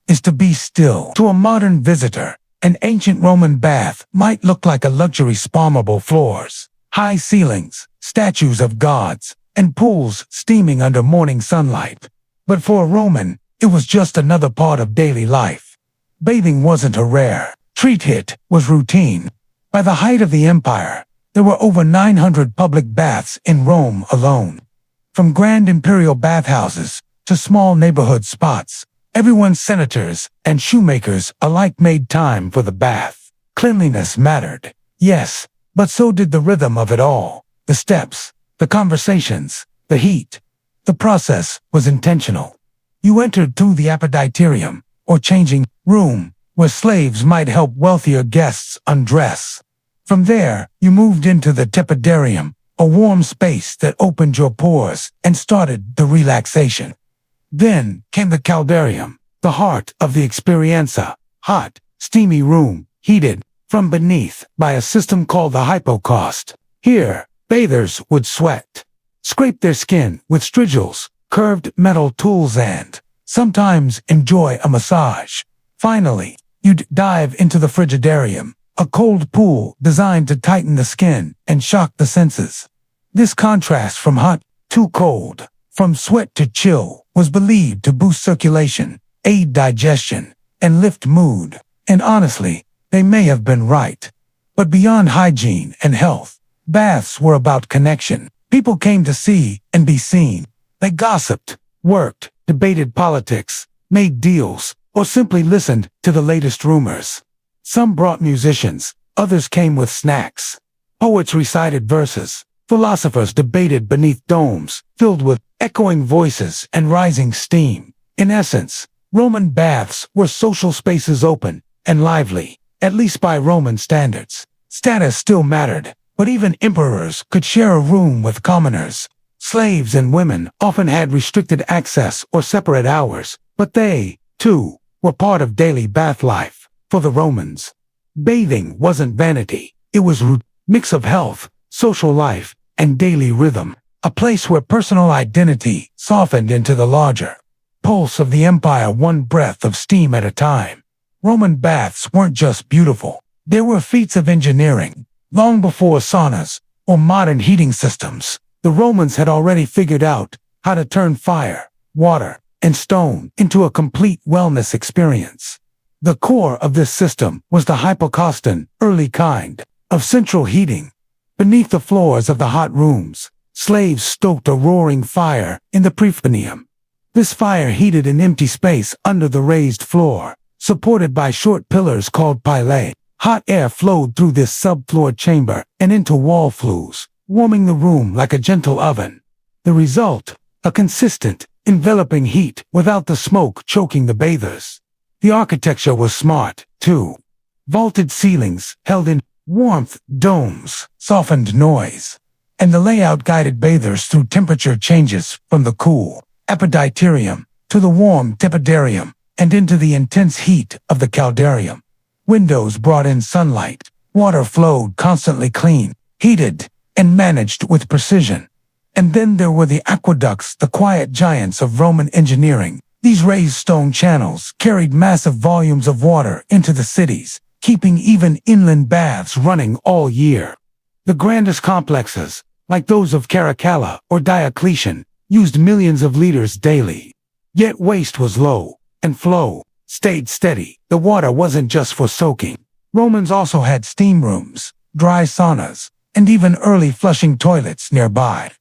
is to be still. To a modern visitor, an ancient Roman bath might look like a luxury spa, marble floors, high ceilings, statues of gods, and pools steaming under morning sunlight. But for a Roman, it was just another part of daily life. Bathing wasn't a rare treat, it was routine. By the height of the empire, there were over 900 public baths in Rome alone. From grand imperial bathhouses to small neighborhood spots, everyone's senators and shoemakers alike made time for the bath. Cleanliness mattered, yes, but so did the rhythm of it all. The steps, the conversations, the heat. The process was intentional. You entered through the apoditerium, or changing room, where slaves might help wealthier guests undress. From there, you moved into the tepidarium, a warm space that opened your pores and started the relaxation. Then came the caldarium, the heart of the experienza, hot, steamy room, heated from beneath by a system called the hypocaust. Here, bathers would sweat, scrape their skin with strigils, curved metal tools, and sometimes enjoy a massage. Finally, you'd dive into the frigidarium, a cold pool designed to tighten the skin and shock the senses. This contrast from hot to cold, from sweat to chill, was believed to boost circulation, aid digestion, and lift mood. And honestly, They may have been right. But beyond hygiene and health, baths were about connection. People came to see and be seen. They gossiped, worked, debated politics, made deals, or simply listened to the latest rumors. Some brought musicians, others came with snacks. Poets recited verses. Philosophers debated beneath domes, filled with echoing voices and rising steam. In essence, Roman baths were social spaces open and lively, at least by Roman standards. Status still mattered, but even emperors could share a room with commoners. Slaves and women often had restricted access or separate hours, but they, too, were part of daily bath life. For the Romans, bathing wasn't vanity. It was a mix of health, social life, and daily rhythm, a place where personal identity softened into the larger pulse of the empire, one breath of steam at a time. Roman baths weren't just beautiful. They were feats of engineering. Long before saunas or modern heating systems, the Romans had already figured out how to turn fire, water, and stone into a complete wellness experience. The core of this system was the hypocauston, early kind of central heating. Beneath the floors of the hot rooms, slaves stoked a roaring fire in the perineum. This fire heated an empty space under the raised floor, supported by short pillars called pilae. Hot air flowed through this subfloor chamber and into wall flues, warming the room like a gentle oven. The result, a consistent, enveloping heat without the smoke choking the bathers. The architecture was smart, too. Vaulted ceilings held in warmth, domes softened noise, and the layout guided bathers through temperature changes from the cool epiditerium to the warm tepidarium and into the intense heat of the caldarium. Windows brought in sunlight. Water flowed constantly clean, heated, and managed with precision. And then there were the aqueducts, the quiet giants of Roman engineering. These raised stone channels carried massive volumes of water into the cities, keeping even inland baths running all year. The grandest complexes, like those of Caracalla or Diocletian, used millions of liters daily. Yet waste was low, and flow stayed steady. The water wasn't just for soaking. Romans also had steam rooms, dry saunas, and even early flushing toilets nearby.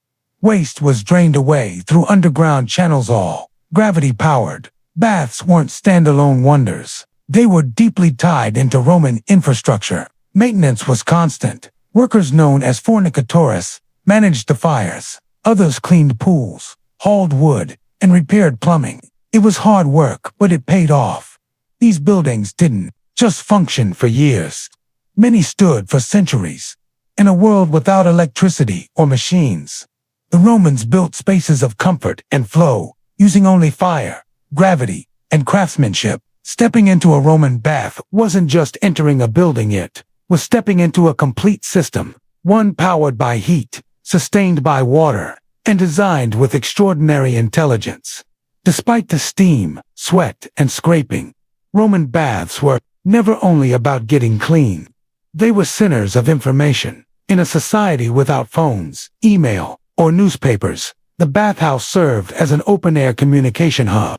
Waste was drained away through underground channels. All gravity-powered. Baths weren't standalone wonders. They were deeply tied into Roman infrastructure. Maintenance was constant. Workers known as fornicatores managed the fires. Others cleaned pools, hauled wood, and repaired plumbing. It was hard work, but it paid off. These buildings didn't just function for years. Many stood for centuries. In a world without electricity or machines, the Romans built spaces of comfort and flow, using only fire, gravity, and craftsmanship. Stepping into a Roman bath wasn't just entering a building, it was stepping into a complete system, one powered by heat, sustained by water, and designed with extraordinary intelligence. Despite the steam, sweat, and scraping, Roman baths were never only about getting clean. They were centers of information. In a society without phones, email, or newspapers, the bathhouse served as an open-air communication hub.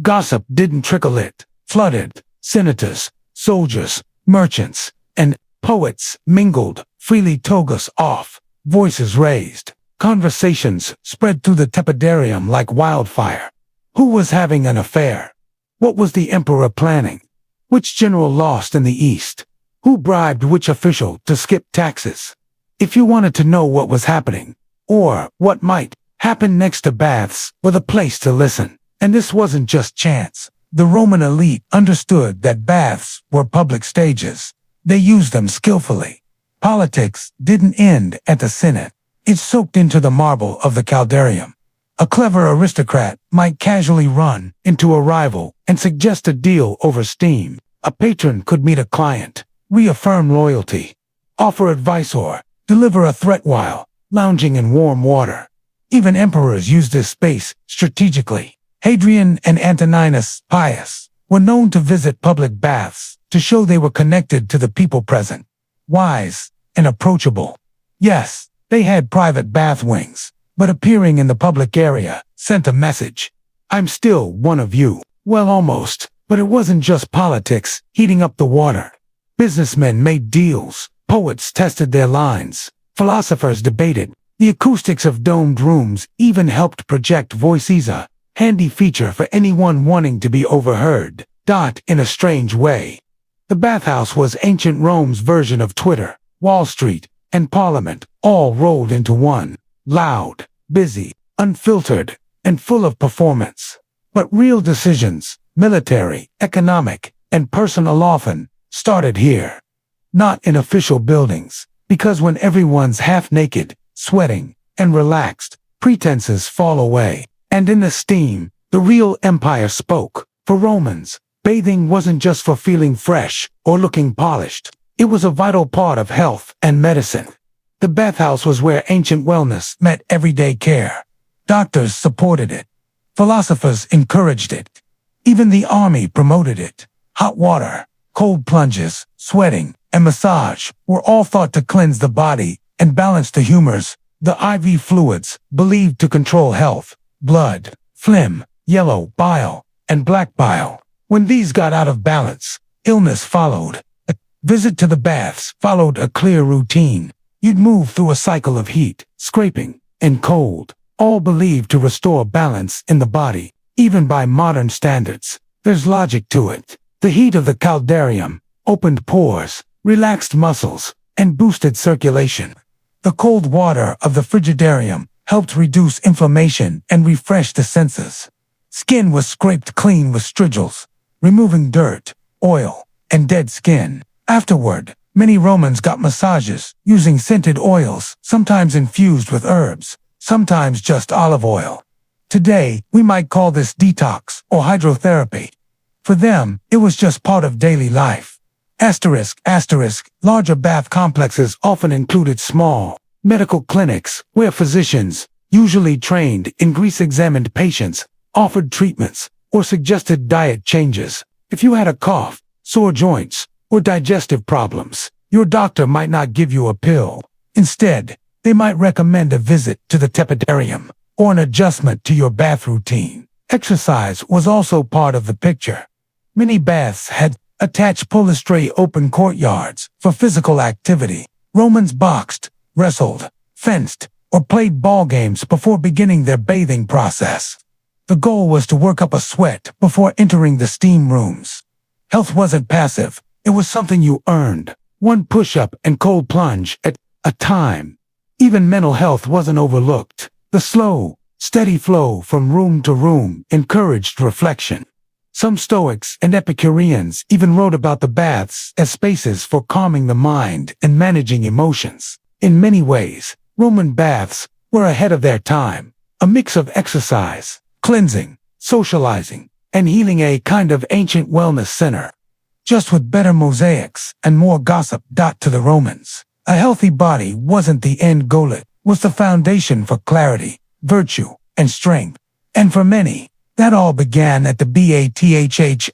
Gossip didn't trickle, it flooded. Senators, soldiers, merchants, and poets mingled freely. Togas off, voices raised. Conversations spread through the tepidarium like wildfire. Who was having an affair? What was the emperor planning? Which general lost in the east? Who bribed which official to skip taxes? If you wanted to know what was happening, or what might happen next, to baths were the place to listen. And this wasn't just chance. The Roman elite understood that baths were public stages. They used them skillfully. Politics didn't end at the Senate. It soaked into the marble of the caldarium. A clever aristocrat might casually run into a rival and suggest a deal over steam. A patron could meet a client, reaffirm loyalty, offer advice, or deliver a threat while lounging in warm water. Even emperors used this space strategically. Hadrian and Antoninus Pius were known to visit public baths to show they were connected to the people present. Wise and approachable. Yes, they had private bath wings, but appearing in the public area sent a message. I'm still one of you. Well, almost, but it wasn't just politics heating up the water. Businessmen made deals, poets tested their lines, philosophers debated. The acoustics of domed rooms even helped project voices, a handy feature for anyone wanting to be overheard. In a strange way, the bathhouse was ancient Rome's version of Twitter, Wall Street, and Parliament, all rolled into one. Loud, busy, unfiltered, and full of performance. But real decisions, military, economic, and personal often started here. Not in official buildings, because when everyone's half-naked, sweating, and relaxed, pretenses fall away. And in the steam, the real empire spoke. For Romans, bathing wasn't just for feeling fresh or looking polished. It was a vital part of health and medicine. The bathhouse was where ancient wellness met everyday care. Doctors supported it. Philosophers encouraged it. Even the army promoted it. Hot water, cold plunges, sweating, and massage were all thought to cleanse the body and balance the humors. The IV fluids, believed to control health, blood, phlegm, yellow bile, and black bile. When these got out of balance, illness followed. A visit to the baths followed a clear routine. You'd move through a cycle of heat, scraping, and cold, all believed to restore balance in the body. Even by modern standards, there's logic to it. The heat of the caldarium opened pores, relaxed muscles, and boosted circulation. The cold water of the frigidarium helped reduce inflammation and refresh the senses. Skin was scraped clean with strigils, removing dirt, oil, and dead skin. Afterward, many Romans got massages using scented oils, sometimes infused with herbs, sometimes just olive oil. Today, we might call this detox or hydrotherapy. For them, it was just part of daily life. ***, larger bath complexes often included small medical clinics where physicians, usually trained in grease-examined patients, offered treatments or suggested diet changes. If you had a cough, sore joints, or digestive problems, your doctor might not give you a pill. Instead, they might recommend a visit to the tepidarium or an adjustment to your bath routine. Exercise was also part of the picture. Many baths had attached polystrate open courtyards for physical activity. Romans boxed, wrestled, fenced, or played ball games before beginning their bathing process. The goal was to work up a sweat before entering the steam rooms. Health wasn't passive, it was something you earned. One push-up and cold plunge at a time. Even mental health wasn't overlooked. The slow, steady flow from room to room encouraged reflection. Some Stoics and Epicureans even wrote about the baths as spaces for calming the mind and managing emotions. In many ways, Roman baths were ahead of their time, a mix of exercise, cleansing, socializing, and healing, a kind of ancient wellness center. Just with better mosaics and more gossip. To the Romans, a healthy body wasn't the end goal, it was the foundation for clarity, virtue, and strength. And for many, that all began at the bathhouse.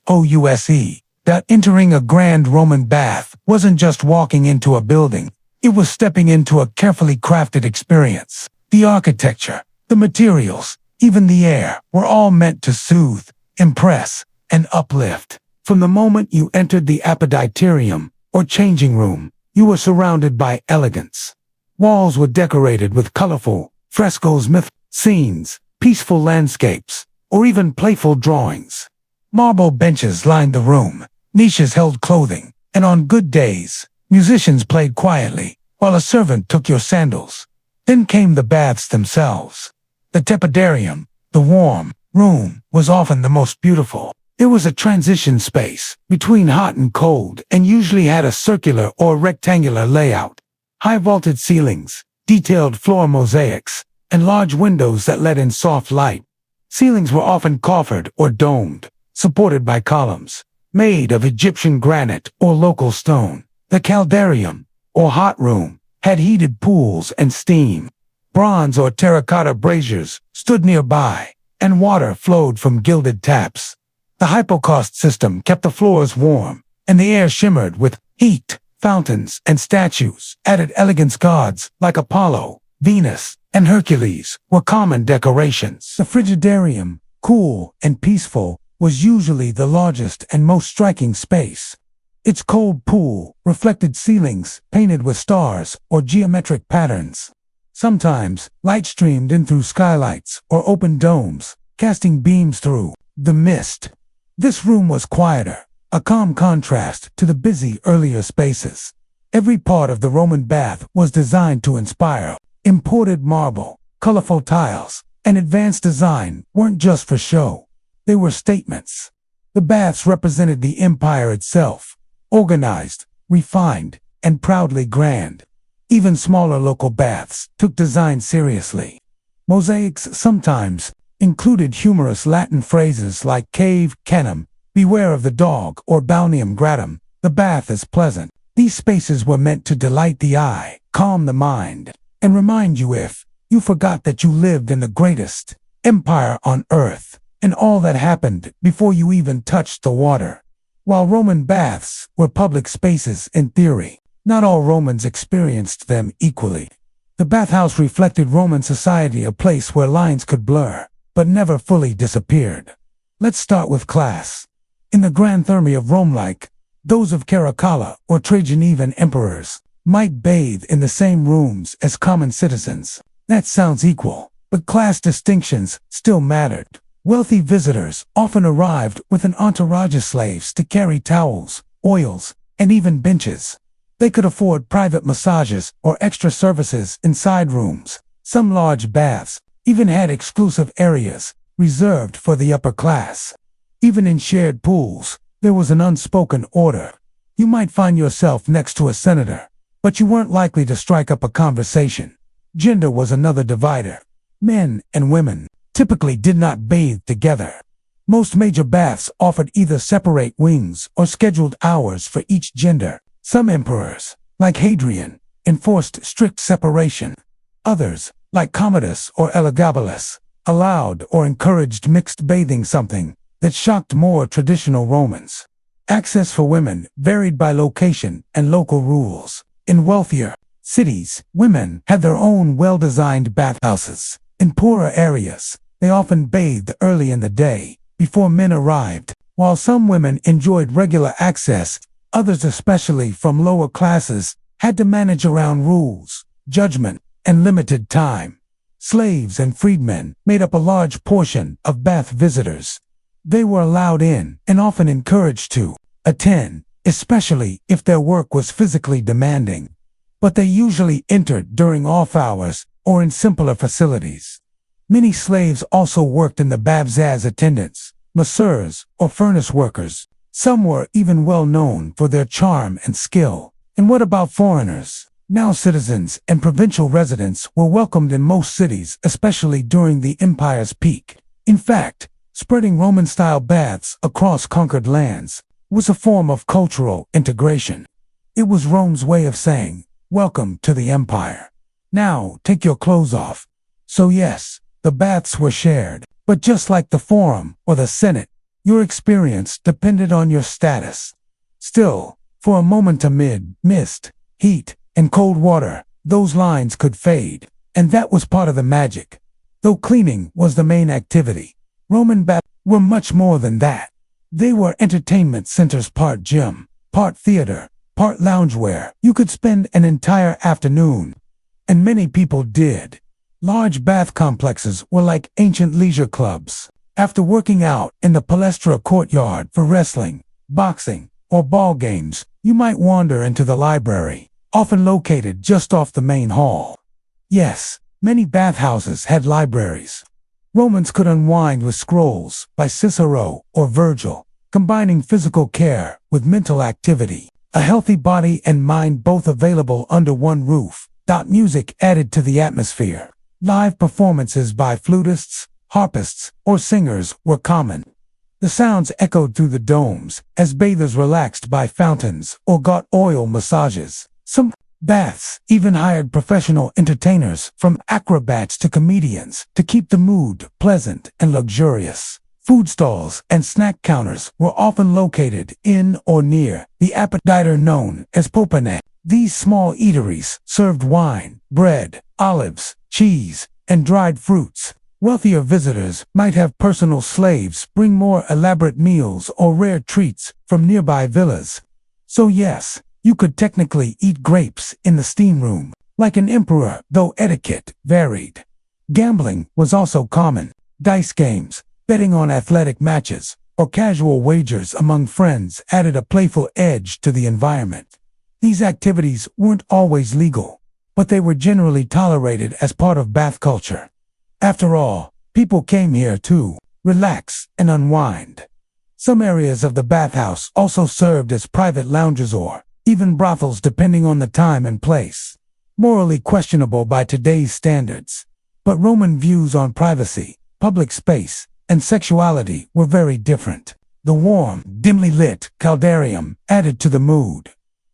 Entering a grand Roman bath wasn't just walking into a building, it was stepping into a carefully crafted experience. The architecture, the materials, even the air were all meant to soothe, impress, and uplift. From the moment you entered the apoditerium, or changing room, you were surrounded by elegance. Walls were decorated with colorful frescoes, myth scenes, peaceful landscapes, or even playful drawings. Marble benches lined the room, niches held clothing, and on good days, musicians played quietly, while a servant took your sandals. Then came the baths themselves. The tepidarium, the warm room, was often the most beautiful. It was a transition space between hot and cold and usually had a circular or rectangular layout. High vaulted ceilings, detailed floor mosaics, and large windows that let in soft light. Ceilings were often coffered or domed, supported by columns, made of Egyptian granite or local stone. The caldarium, or hot room, had heated pools and steam. Bronze or terracotta braziers stood nearby, and water flowed from gilded taps. The hypocaust system kept the floors warm, and the air shimmered with heat. Fountains and statues added elegance. Gods like Apollo, Venus, and Hercules were common decorations. The frigidarium, cool and peaceful, was usually the largest and most striking space. Its cold pool reflected ceilings painted with stars or geometric patterns. Sometimes, light streamed in through skylights or open domes, casting beams through the mist. This room was quieter, a calm contrast to the busy earlier spaces. Every part of the Roman bath was designed to inspire. Imported marble, colorful tiles, and advanced design weren't just for show. They were statements. The baths represented the empire itself, organized, refined, and proudly grand. Even smaller local baths took design seriously. Mosaics sometimes included humorous Latin phrases like cave canem, beware of the dog, or balneum gratum, the bath is pleasant. These spaces were meant to delight the eye, calm the mind, and remind you if you forgot that you lived in the greatest empire on earth, and all that happened before you even touched the water. While Roman baths were public spaces in theory, not all Romans experienced them equally. The bathhouse reflected Roman society, a place where lines could blur, but never fully disappeared. Let's start with class. In the Grand Thermae of Rome, like those of Caracalla or Trajan, emperors might bathe in the same rooms as common citizens. That sounds equal, but class distinctions still mattered. Wealthy visitors often arrived with an entourage of slaves to carry towels, oils, and even benches. They could afford private massages or extra services in side rooms. Some large baths even had exclusive areas reserved for the upper class. Even in shared pools, there was an unspoken order. You might find yourself next to a senator, but you weren't likely to strike up a conversation. Gender was another divider. Men and women typically did not bathe together. Most major baths offered either separate wings or scheduled hours for each gender. Some emperors, like Hadrian, enforced strict separation. Others, like Commodus or Elagabalus, allowed or encouraged mixed bathing, something that shocked more traditional Romans. Access for women varied by location and local rules. In wealthier cities, women had their own well-designed bathhouses. In poorer areas, they often bathed early in the day, before men arrived. While some women enjoyed regular access, others, especially from lower classes, had to manage around rules, judgment, and limited time. Slaves and freedmen made up a large portion of bath visitors. They were allowed in and often encouraged to attend, especially if their work was physically demanding. But they usually entered during off hours or in simpler facilities. Many slaves also worked in the baths as attendants, masseurs, or furnace workers. Some were even well known for their charm and skill. And what about foreigners? Now citizens and provincial residents were welcomed in most cities, especially during the empire's peak. In fact, spreading Roman-style baths across conquered lands was a form of cultural integration. It was Rome's way of saying, "Welcome to the empire. Now take your clothes off." So yes, the baths were shared, but just like the Forum or the Senate, your experience depended on your status. Still, for a moment amid mist, heat, and cold water, those lines could fade, and that was part of the magic. Though cleaning was the main activity, Roman baths were much more than that. They were entertainment centers, part gym, part theater, part loungewear. You could spend an entire afternoon, and many people did. Large bath complexes were like ancient leisure clubs. After working out in the Palestra courtyard for wrestling, boxing, or ball games, you might wander into the library, often located just off the main hall. Yes, many bathhouses had libraries. Romans could unwind with scrolls by Cicero or Virgil, combining physical care with mental activity. A healthy body and mind both available under one roof. Music added to the atmosphere. Live performances by flutists, harpists, or singers were common. The sounds echoed through the domes as bathers relaxed by fountains or got oil massages. Some baths even hired professional entertainers, from acrobats to comedians, to keep the mood pleasant and luxurious. Food stalls and snack counters were often located in or near the appetitor known as popane. These small eateries served wine, bread, olives, cheese, and dried fruits. Wealthier visitors might have personal slaves bring more elaborate meals or rare treats from nearby villas. So yes, you could technically eat grapes in the steam room, like an emperor, though etiquette varied. Gambling was also common. Dice games, betting on athletic matches, or casual wagers among friends added a playful edge to the environment. These activities weren't always legal, but they were generally tolerated as part of bath culture. After all, people came here to relax and unwind. Some areas of the bathhouse also served as private lounges or even brothels depending on the time and place. Morally questionable by today's standards. But Roman views on privacy, public space, and sexuality were very different. The warm, dimly lit caldarium added to the mood.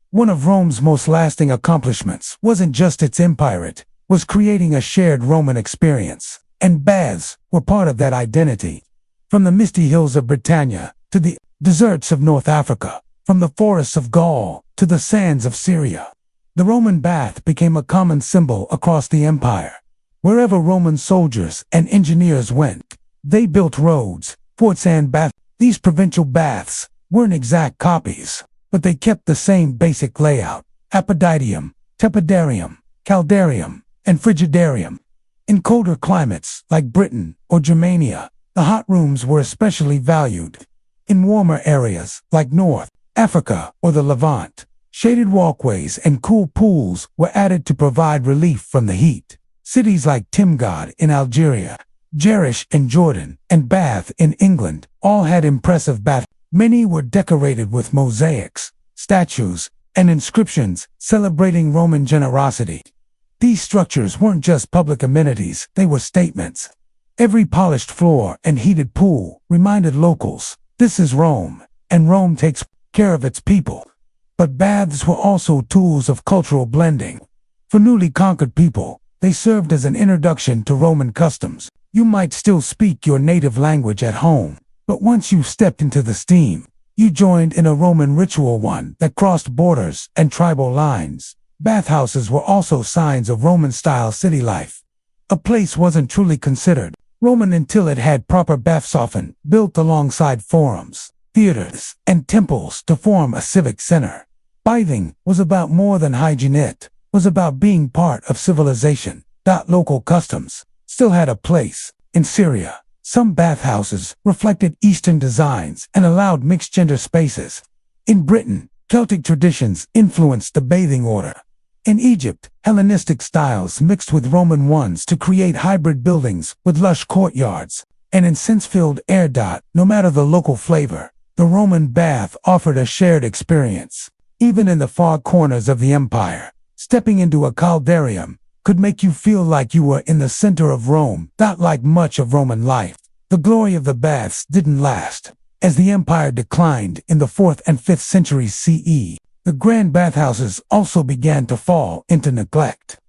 One of Rome's most lasting accomplishments wasn't just its empire, it was creating a shared Roman experience, and baths were part of that identity. From the misty hills of Britannia to the deserts of North Africa, from the forests of Gaul to the sands of Syria, the Roman bath became a common symbol across the empire. Wherever Roman soldiers and engineers went, they built roads, forts, and baths. These provincial baths weren't exact copies, but they kept the same basic layout: apoditium, tepidarium, caldarium, and frigidarium. In colder climates like Britain or Germania, the hot rooms were especially valued. In warmer areas like North Africa or the Levant, shaded walkways and cool pools were added to provide relief from the heat. Cities like Timgad in Algeria, Jerish in Jordan, and Bath in England all had impressive baths. Many were decorated with mosaics, statues, and inscriptions celebrating Roman generosity. These structures weren't just public amenities, they were statements. Every polished floor and heated pool reminded locals, this is Rome, and Rome takes care of its people. But baths were also tools of cultural blending. For newly conquered people, they served as an introduction to Roman customs. You might still speak your native language at home, but once you stepped into the steam, you joined in a Roman ritual, one that crossed borders and tribal lines. Bathhouses were also signs of Roman-style city life. A place wasn't truly considered Roman until it had proper baths, often built alongside forums, theaters, and temples to form a civic center. Bathing was about more than hygiene, it was about being part of civilization. Local customs still had a place. In Syria, some bathhouses reflected Eastern designs and allowed mixed-gender spaces. In Britain, Celtic traditions influenced the bathing order. In Egypt, Hellenistic styles mixed with Roman ones to create hybrid buildings with lush courtyards. And in sense-filled air. No matter the local flavor, the Roman bath offered a shared experience. Even in the far corners of the empire, stepping into a caldarium could make you feel like you were in the center of Rome. Like much of Roman life, the glory of the baths didn't last. As the empire declined in the 4th and 5th centuries CE, the grand bathhouses also began to fall into neglect.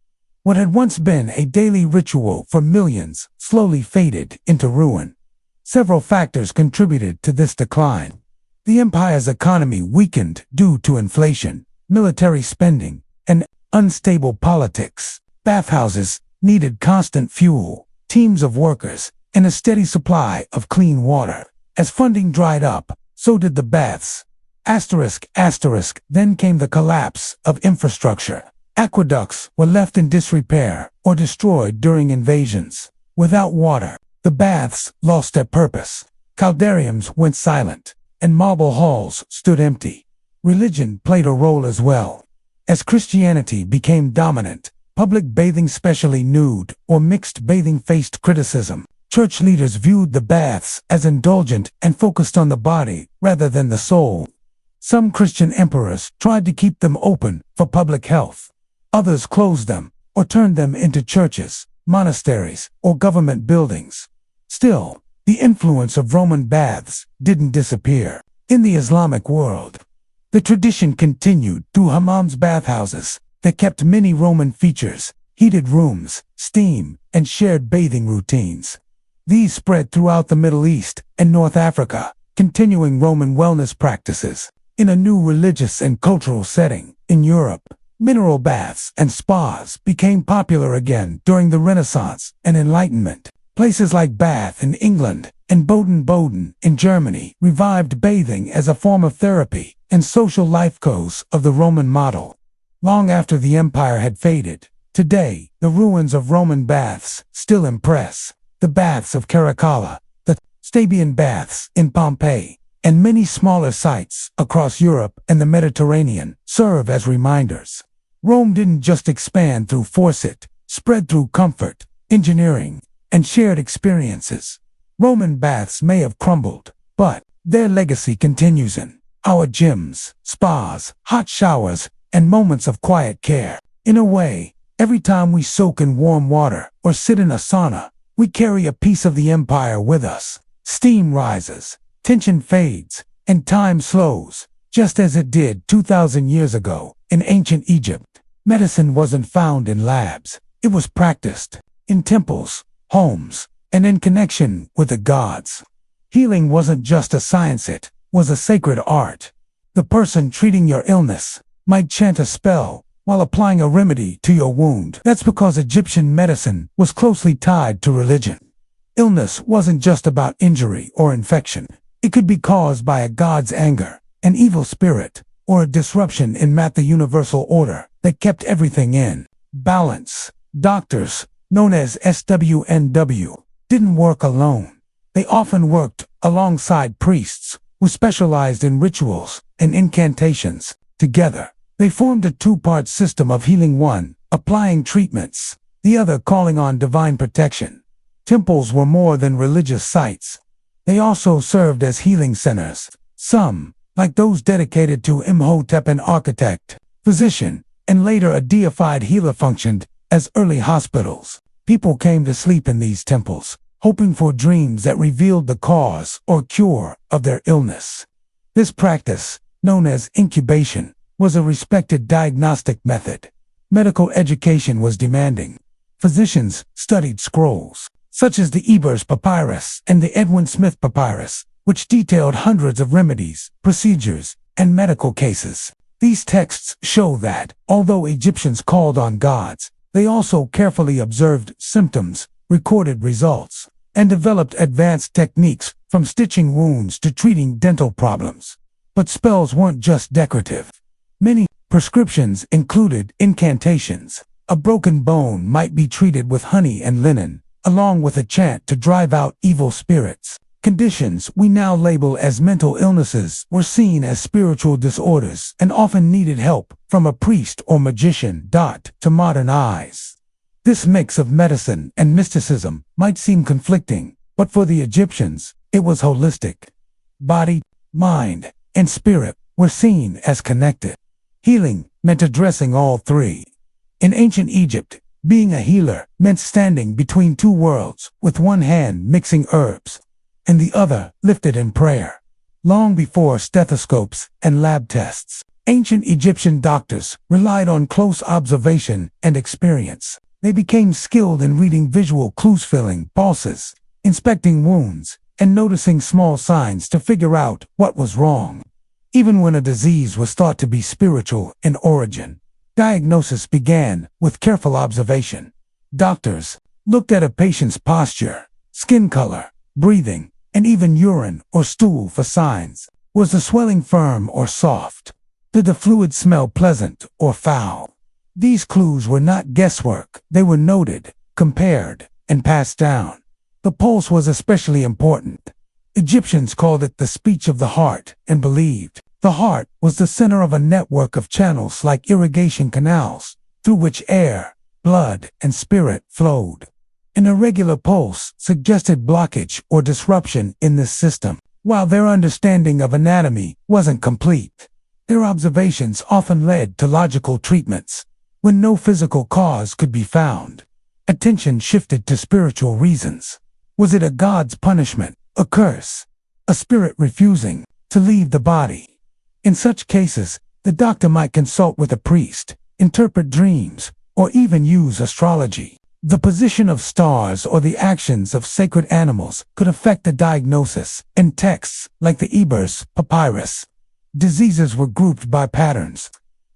What had once been a daily ritual for millions slowly faded into ruin. Several factors contributed to this decline. The empire's economy weakened due to inflation, military spending, and unstable politics. Bathhouses needed constant fuel, teams of workers, and a steady supply of clean water. As funding dried up, so did the baths. ****. Then came the collapse of infrastructure. Aqueducts were left in disrepair or destroyed during invasions. Without water, the baths lost their purpose. Caldariums went silent, and marble halls stood empty. Religion played a role as well. As Christianity became dominant, public bathing, especially nude or mixed bathing, faced criticism. Church leaders viewed the baths as indulgent and focused on the body rather than the soul. Some Christian emperors tried to keep them open for public health. Others closed them or turned them into churches, monasteries, or government buildings. Still, the influence of Roman baths didn't disappear. In the Islamic world, the tradition continued through hammams, bathhouses that kept many Roman features: heated rooms, steam, and shared bathing routines. These spread throughout the Middle East and North Africa, continuing Roman wellness practices. In a new religious and cultural setting, in Europe, mineral baths and spas became popular again during the Renaissance and Enlightenment. Places like Bath in England and Baden-Baden in Germany revived bathing as a form of therapy and social life codes of the Roman model. Long after the empire had faded, today, the ruins of Roman baths still impress. The baths of Caracalla, the Stabian baths in Pompeii, and many smaller sites across Europe and the Mediterranean serve as reminders. Rome didn't just expand through foresight, spread through comfort, engineering, and shared experiences. Roman baths may have crumbled, but their legacy continues in our gyms, spas, hot showers, and moments of quiet care. In a way, every time we soak in warm water or sit in a sauna, we carry a piece of the empire with us. Steam rises, tension fades, and time slows, just as it did 2,000 years ago in ancient Egypt. Medicine wasn't found in labs. It was practiced in temples, homes, and in connection with the gods. Healing wasn't just a science, it was a sacred art. The person treating your illness might chant a spell while applying a remedy to your wound. That's because Egyptian medicine was closely tied to religion. Illness wasn't just about injury or infection. It could be caused by a god's anger, an evil spirit, or a disruption in the universal order that kept everything in balance. Doctors, known as SWNW, didn't work alone. They often worked alongside priests who specialized in rituals and incantations. Together, they formed a two-part system of healing, one applying treatments, the other calling on divine protection. Temples were more than religious sites. They also served as healing centers. Some, like those dedicated to Imhotep, an architect, physician, and later a deified healer, functioned as early hospitals. People came to sleep in these temples, hoping for dreams that revealed the cause or cure of their illness. This practice, known as incubation, was a respected diagnostic method. Medical education was demanding. Physicians studied scrolls, such as the Ebers Papyrus and the Edwin Smith Papyrus, which detailed hundreds of remedies, procedures, and medical cases. These texts show that, although Egyptians called on gods, they also carefully observed symptoms, recorded results, and developed advanced techniques from stitching wounds to treating dental problems. But spells weren't just decorative. Many prescriptions included incantations. A broken bone might be treated with honey and linen, along with a chant to drive out evil spirits. Conditions we now label as mental illnesses were seen as spiritual disorders and often needed help from a priest or magician. To modern eyes, this mix of medicine and mysticism might seem conflicting, but for the Egyptians, it was holistic. Body, mind, and spirit were seen as connected. Healing meant addressing all three. In ancient Egypt, being a healer meant standing between two worlds, with one hand mixing herbs and the other lifted in prayer. Long before stethoscopes and lab tests, ancient Egyptian doctors relied on close observation and experience. They became skilled in reading visual clues, feeling pulses, inspecting wounds, and noticing small signs to figure out what was wrong. Even when a disease was thought to be spiritual in origin, diagnosis began with careful observation. Doctors looked at a patient's posture, skin color, breathing, and even urine or stool for signs. Was the swelling firm or soft? Did the fluid smell pleasant or foul? These clues were not guesswork. They were noted, compared, and passed down. The pulse was especially important. Egyptians called it the speech of the heart and believed the heart was the center of a network of channels like irrigation canals, through which air, blood, and spirit flowed. An irregular pulse suggested blockage or disruption in this system. While their understanding of anatomy wasn't complete, their observations often led to logical treatments. When no physical cause could be found, attention shifted to spiritual reasons. Was it a god's punishment, a curse, a spirit refusing to leave the body? In such cases, the doctor might consult with a priest, interpret dreams, or even use astrology. The position of stars or the actions of sacred animals could affect the diagnosis. In texts like the Ebers Papyrus, diseases were grouped by patterns.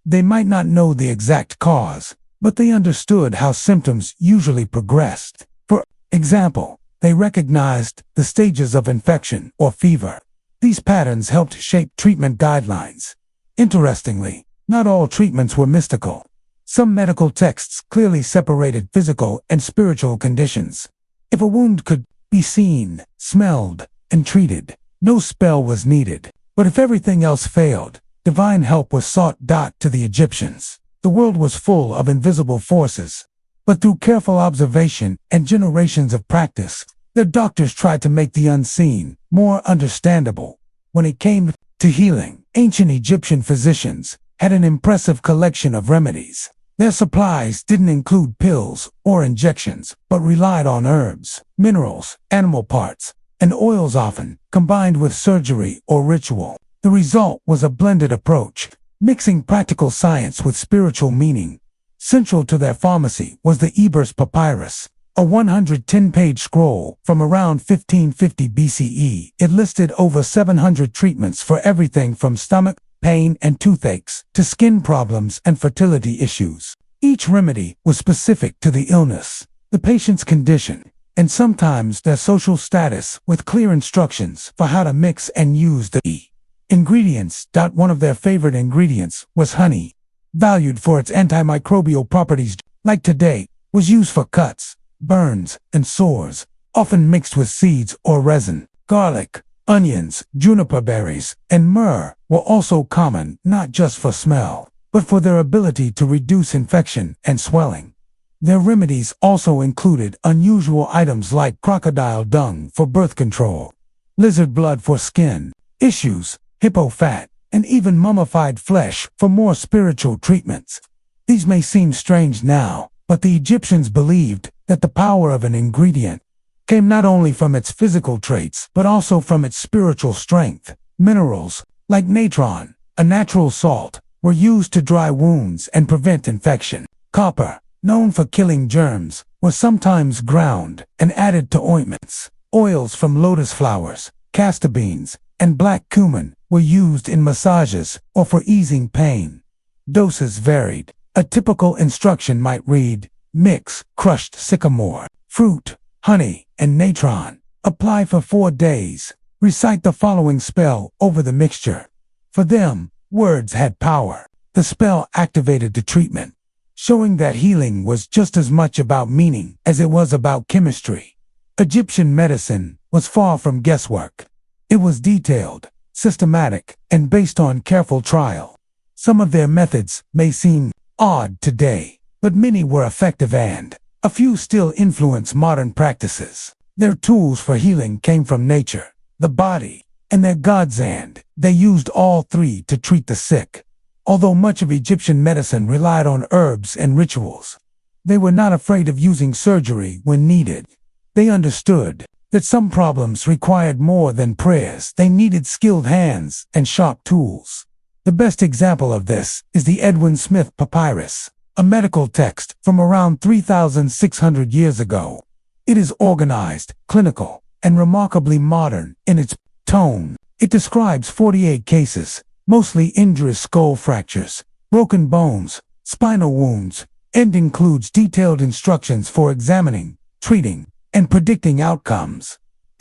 They might not know the exact cause, but they understood how symptoms usually progressed. For example, they recognized the stages of infection or fever. These patterns helped shape treatment guidelines. Interestingly, not all treatments were mystical. Some medical texts clearly separated physical and spiritual conditions. If a wound could be seen, smelled, and treated, no spell was needed. But if everything else failed, divine help was sought. To the Egyptians, the world was full of invisible forces. But through careful observation and generations of practice, their doctors tried to make the unseen more understandable. When it came to healing, ancient Egyptian physicians had an impressive collection of remedies. Their supplies didn't include pills or injections, but relied on herbs, minerals, animal parts, and oils, often combined with surgery or ritual. The result was a blended approach, mixing practical science with spiritual meaning. Central to their pharmacy was the Ebers Papyrus, a 110-page scroll from around 1550 BCE. It listed over 700 treatments for everything from stomach pain and toothaches to skin problems and fertility issues. Each remedy was specific to the illness, the patient's condition, and sometimes their social status, with clear instructions for how to mix and use the ingredients. One of their favorite ingredients was honey, valued for its antimicrobial properties. Like today, was used for cuts, burns, and sores, often mixed with seeds or resin. Garlic, onions, juniper berries, and myrrh were also common, not just for smell, but for their ability to reduce infection and swelling. Their remedies also included unusual items like crocodile dung for birth control, lizard blood for skin issues, hippo fat, and even mummified flesh for more spiritual treatments. These may seem strange now, but the Egyptians believed that the power of an ingredient came not only from its physical traits, but also from its spiritual strength. Minerals, like natron, a natural salt, were used to dry wounds and prevent infection. Copper, known for killing germs, was sometimes ground and added to ointments. Oils from lotus flowers, castor beans, and black cumin were used in massages or for easing pain. Doses varied. A typical instruction might read, mix crushed sycamore, fruit, honey, and natron. Apply for 4 days. Recite the following spell over the mixture. For them, words had power. The spell activated the treatment, showing that healing was just as much about meaning as it was about chemistry. Egyptian medicine was far from guesswork. It was detailed, systematic, and based on careful trial. Some of their methods may seem odd today, but many were effective and a few still influence modern practices. Their tools for healing came from nature, the body, and their gods, and they used all three to treat the sick. Although much of Egyptian medicine relied on herbs and rituals, they were not afraid of using surgery when needed. They understood that some problems required more than prayers. They needed skilled hands and sharp tools. The best example of this is the Edwin Smith Papyrus, a medical text from around 3,600 years ago. It is organized, clinical, and remarkably modern in its tone. It describes 48 cases, mostly injurious skull fractures, broken bones, spinal wounds, and includes detailed instructions for examining, treating, and predicting outcomes. ***,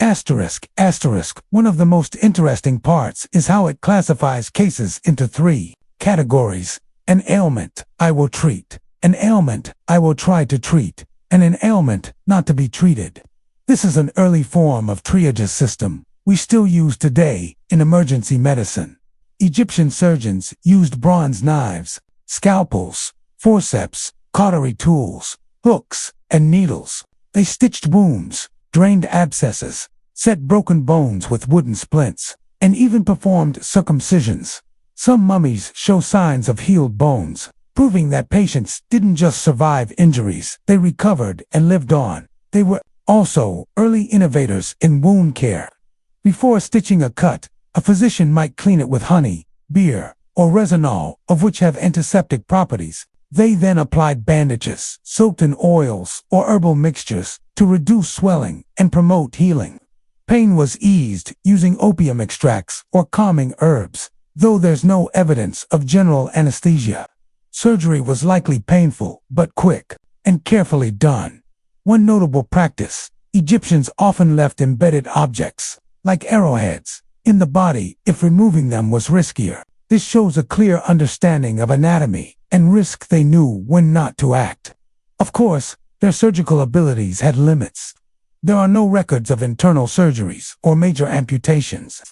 one of the most interesting parts is how it classifies cases into 3 categories: an ailment, I will treat; an ailment, I will try to treat; and an ailment, not to be treated. This is an early form of triage system we still use today in emergency medicine. Egyptian surgeons used bronze knives, scalpels, forceps, cautery tools, hooks, and needles. They stitched wounds, drained abscesses, set broken bones with wooden splints, and even performed circumcisions. Some mummies show signs of healed bones, proving that patients didn't just survive injuries, they recovered and lived on. They were also early innovators in wound care. Before stitching a cut, a physician might clean it with honey, beer, or resinol, of which have antiseptic properties. They then applied bandages, soaked in oils or herbal mixtures, to reduce swelling and promote healing. Pain was eased using opium extracts or calming herbs, though there's no evidence of general anesthesia. Surgery was likely painful, but quick and carefully done. One notable practice: Egyptians often left embedded objects, like arrowheads, in the body if removing them was riskier. This shows a clear understanding of anatomy and risk. They knew when not to act. Of course, their surgical abilities had limits. There are no records of internal surgeries or major amputations.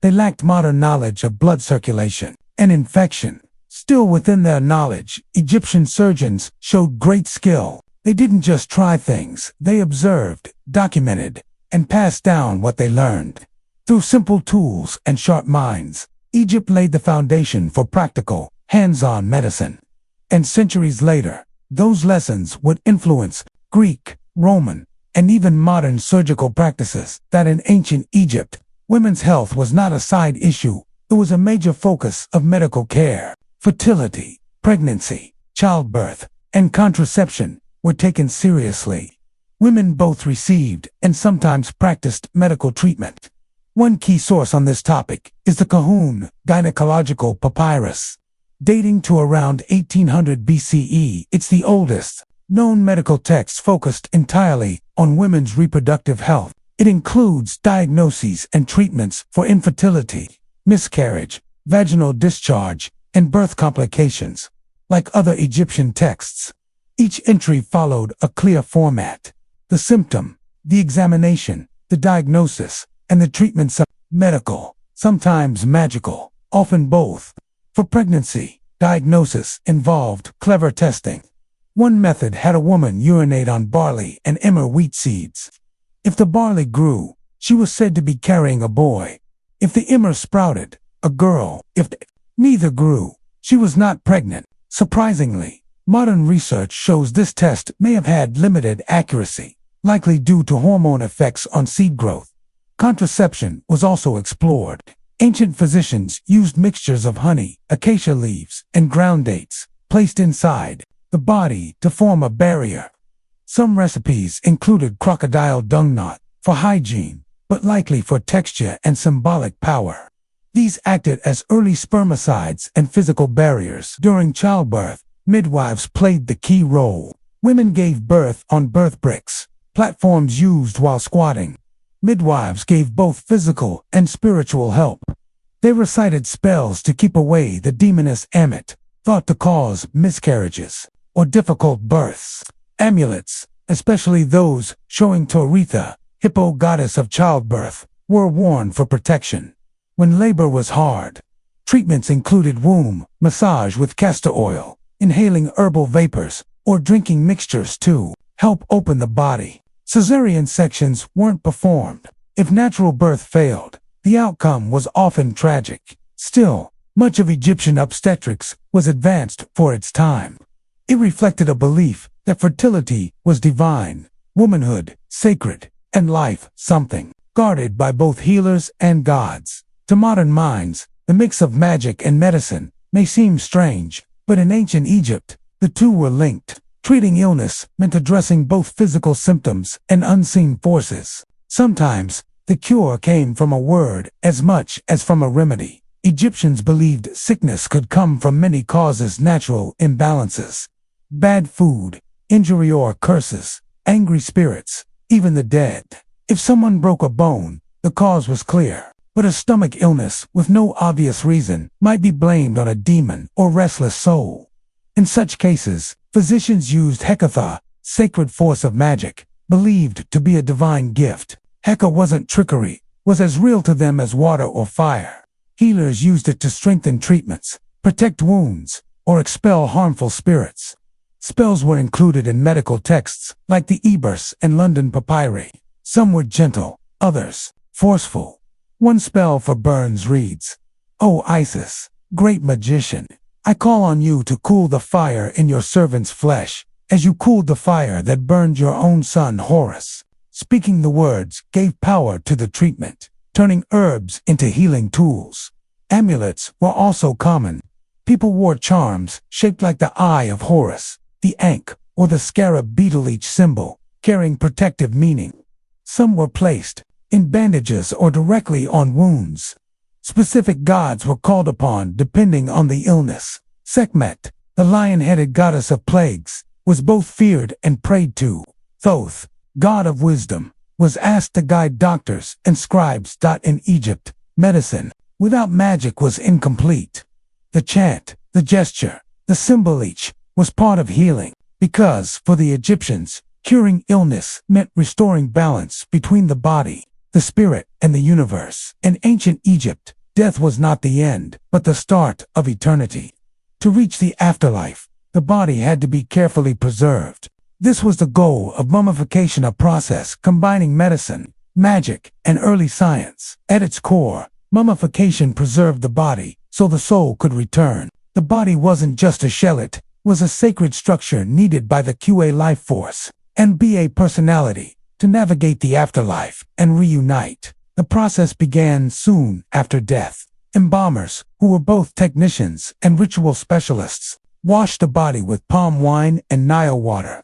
They lacked modern knowledge of blood circulation and infection. Still, within their knowledge, Egyptian surgeons showed great skill. They didn't just try things, they observed, documented, and passed down what they learned. Through simple tools and sharp minds, Egypt laid the foundation for practical, hands-on medicine. And centuries later, those lessons would influence Greek, Roman, and even modern surgical practices. That in ancient Egypt, women's health was not a side issue, it was a major focus of medical care. Fertility, pregnancy, childbirth, and contraception were taken seriously. Women both received and sometimes practiced medical treatment. One key source on this topic is the Kahun gynecological papyrus. Dating to around 1800 BCE, it's the oldest known medical text focused entirely on women's reproductive health. It includes diagnoses and treatments for infertility, miscarriage, vaginal discharge, and birth complications. Like other Egyptian texts, each entry followed a clear format. The symptom, the examination, the diagnosis, and the treatments are medical, sometimes magical, often both. For pregnancy, diagnosis involved clever testing. One method had a woman urinate on barley and emmer wheat seeds. If the barley grew, she was said to be carrying a boy. If the emmer sprouted, a girl. If neither grew, she was not pregnant. Surprisingly, modern research shows this test may have had limited accuracy, likely due to hormone effects on seed growth. Contraception was also explored. Ancient physicians used mixtures of honey, acacia leaves, and ground dates, placed inside the body to form a barrier. Some recipes included crocodile dung knot for hygiene, but likely for texture and symbolic power. These acted as early spermicides and physical barriers. During childbirth, midwives played the key role. Women gave birth on birth bricks, platforms used while squatting. Midwives gave both physical and spiritual help. They recited spells to keep away the demoness Ammit, thought to cause miscarriages or difficult births. Amulets, especially those showing Toretha, Hippo goddess of childbirth, were worn for protection. When labor was hard, treatments included womb massage with castor oil, inhaling herbal vapors, or drinking mixtures to help open the body. Cesarean sections weren't performed. If natural birth failed, the outcome was often tragic. Still, much of Egyptian obstetrics was advanced for its time. It reflected a belief that fertility was divine, womanhood sacred, and life something guarded by both healers and gods. To modern minds, the mix of magic and medicine may seem strange, but in ancient Egypt, the two were linked. Treating illness meant addressing both physical symptoms and unseen forces. Sometimes, the cure came from a word as much as from a remedy. Egyptians believed sickness could come from many causes: natural imbalances, bad food, injury or curses, angry spirits, even the dead. If someone broke a bone, the cause was clear. But a stomach illness with no obvious reason might be blamed on a demon or restless soul. In such cases, physicians used Hecatha, sacred force of magic, believed to be a divine gift. Heka wasn't trickery, was as real to them as water or fire. Healers used it to strengthen treatments, protect wounds, or expel harmful spirits. Spells were included in medical texts like the Ebers and London papyri. Some were gentle, others forceful. One spell for burns reads, "O Isis, great magician, I call on you to cool the fire in your servant's flesh, as you cooled the fire that burned your own son Horus." Speaking the words gave power to the treatment, turning herbs into healing tools. Amulets were also common. People wore charms shaped like the eye of Horus, the ankh, or the scarab beetle, each symbol carrying protective meaning. Some were placed in bandages or directly on wounds. Specific gods were called upon depending on the illness. Sekhmet, the lion-headed goddess of plagues, was both feared and prayed to. Thoth, god of wisdom, was asked to guide doctors and scribes. In Egypt, medicine without magic was incomplete. The chant, the gesture, the symbol each was part of healing, because, for the Egyptians, curing illness meant restoring balance between the body, the spirit, and the universe. In ancient Egypt, death was not the end, but the start of eternity. To reach the afterlife, the body had to be carefully preserved. This was the goal of mummification, a process combining medicine, magic, and early science. At its core, mummification preserved the body so the soul could return. The body wasn't just a shell, it was a sacred structure needed by the QA life force and BA personality to navigate the afterlife and reunite. The process began soon after death. Embalmers, who were both technicians and ritual specialists, washed the body with palm wine and Nile water.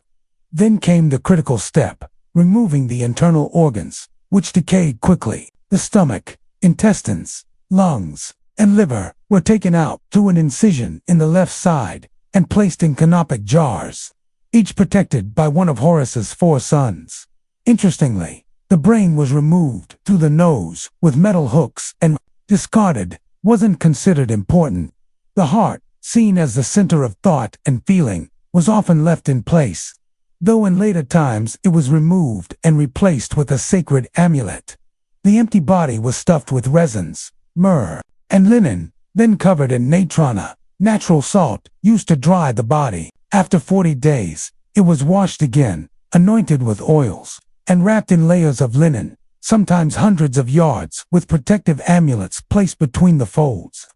Then came the critical step, removing the internal organs, which decayed quickly. The stomach, intestines, lungs, and liver were taken out through an incision in the left side and placed in canopic jars, each protected by one of Horus's 4 sons. Interestingly, the brain was removed through the nose with metal hooks and discarded, wasn't considered important. The heart, seen as the center of thought and feeling, was often left in place, though in later times it was removed and replaced with a sacred amulet. The empty body was stuffed with resins, myrrh, and linen, then covered in natrona, natural salt, used to dry the body. After 40 days, it was washed again, anointed with oils, and wrapped in layers of linen, sometimes hundreds of yards, with protective amulets placed between the folds.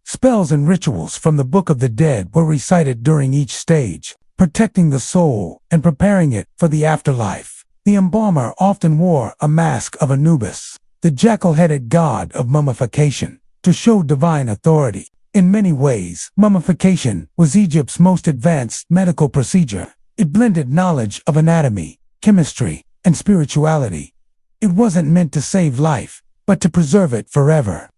Spells and rituals from the Book of the Dead were recited during each stage, protecting the soul and preparing it for the afterlife. The embalmer often wore a mask of Anubis, the jackal-headed god of mummification, to show divine authority. In many ways, mummification was Egypt's most advanced medical procedure. It blended knowledge of anatomy, chemistry, and spirituality. It wasn't meant to save life, but to preserve it forever.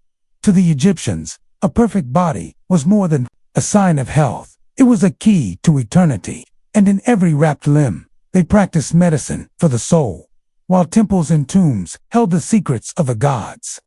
To the Egyptians, a perfect body was more than a sign of health. It was a key to eternity, and in every wrapped limb, they practiced medicine for the soul, while temples and tombs held the secrets of the gods.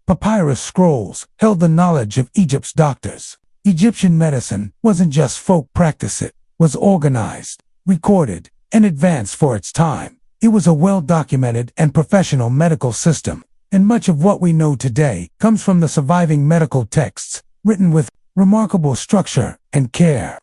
Papyrus scrolls held the knowledge of Egypt's doctors. Egyptian medicine wasn't just folk practice, it was organized, recorded, and advanced for its time. It was a well-documented and professional medical system, and much of what we know today comes from the surviving medical texts, written with remarkable structure and care.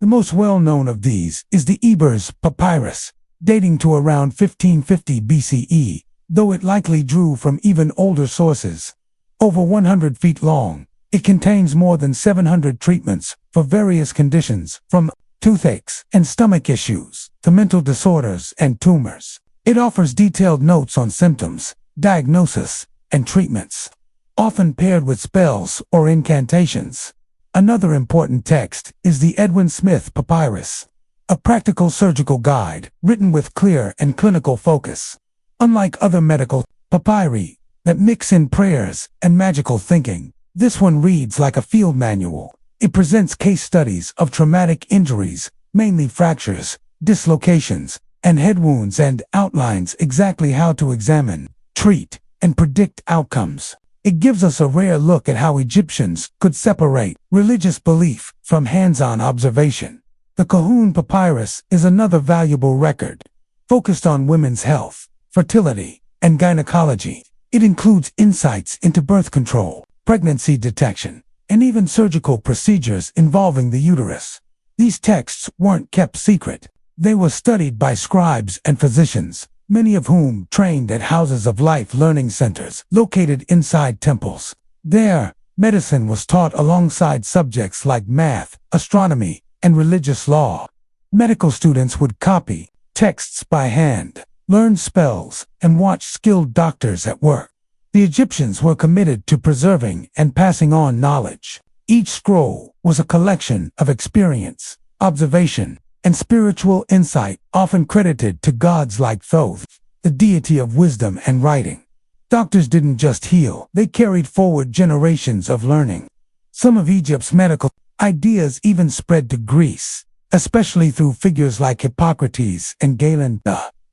The most well-known of these is the Ebers Papyrus, dating to around 1550 BCE, though it likely drew from even older sources. Over 100 feet long, it contains more than 700 treatments for various conditions, from toothaches and stomach issues to mental disorders and tumors. It offers detailed notes on symptoms, diagnosis, and treatments, often paired with spells or incantations. Another important text is the Edwin Smith Papyrus, a practical surgical guide written with clear and clinical focus. Unlike other medical papyri that mix in prayers and magical thinking, this one reads like a field manual. It presents case studies of traumatic injuries, mainly fractures, dislocations, and head wounds, and outlines exactly how to examine, treat, and predict outcomes. It gives us a rare look at how Egyptians could separate religious belief from hands-on observation. The Kahun Papyrus is another valuable record, focused on women's health, fertility, and gynecology. It includes insights into birth control, pregnancy detection, and even surgical procedures involving the uterus. These texts weren't kept secret. They were studied by scribes and physicians, many of whom trained at Houses of Life learning centers located inside temples. There, medicine was taught alongside subjects like math, astronomy, and religious law. Medical students would copy texts by hand, learn spells, and watch skilled doctors at work. The Egyptians were committed to preserving and passing on knowledge. Each scroll was a collection of experience, observation, and spiritual insight, often credited to gods like Thoth, the deity of wisdom and writing. Doctors didn't just heal, they carried forward generations of learning. Some of Egypt's medical ideas even spread to Greece, especially through figures like Hippocrates and Galen,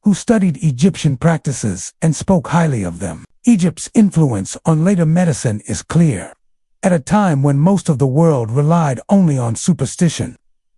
who studied Egyptian practices and spoke highly of them. Egypt's influence on later medicine is clear. at a time when most of the world relied only on superstition.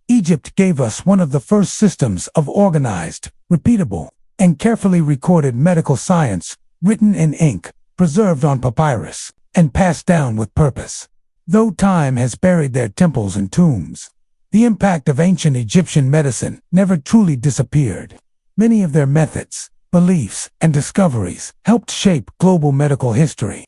Egypt gave us one of the first systems of organized, repeatable, and carefully recorded medical science, written in ink, preserved on papyrus, and passed down with purpose. Though time has buried their temples and tombs, the impact of ancient Egyptian medicine never truly disappeared. Many of their methods, beliefs, and discoveries helped shape global medical history.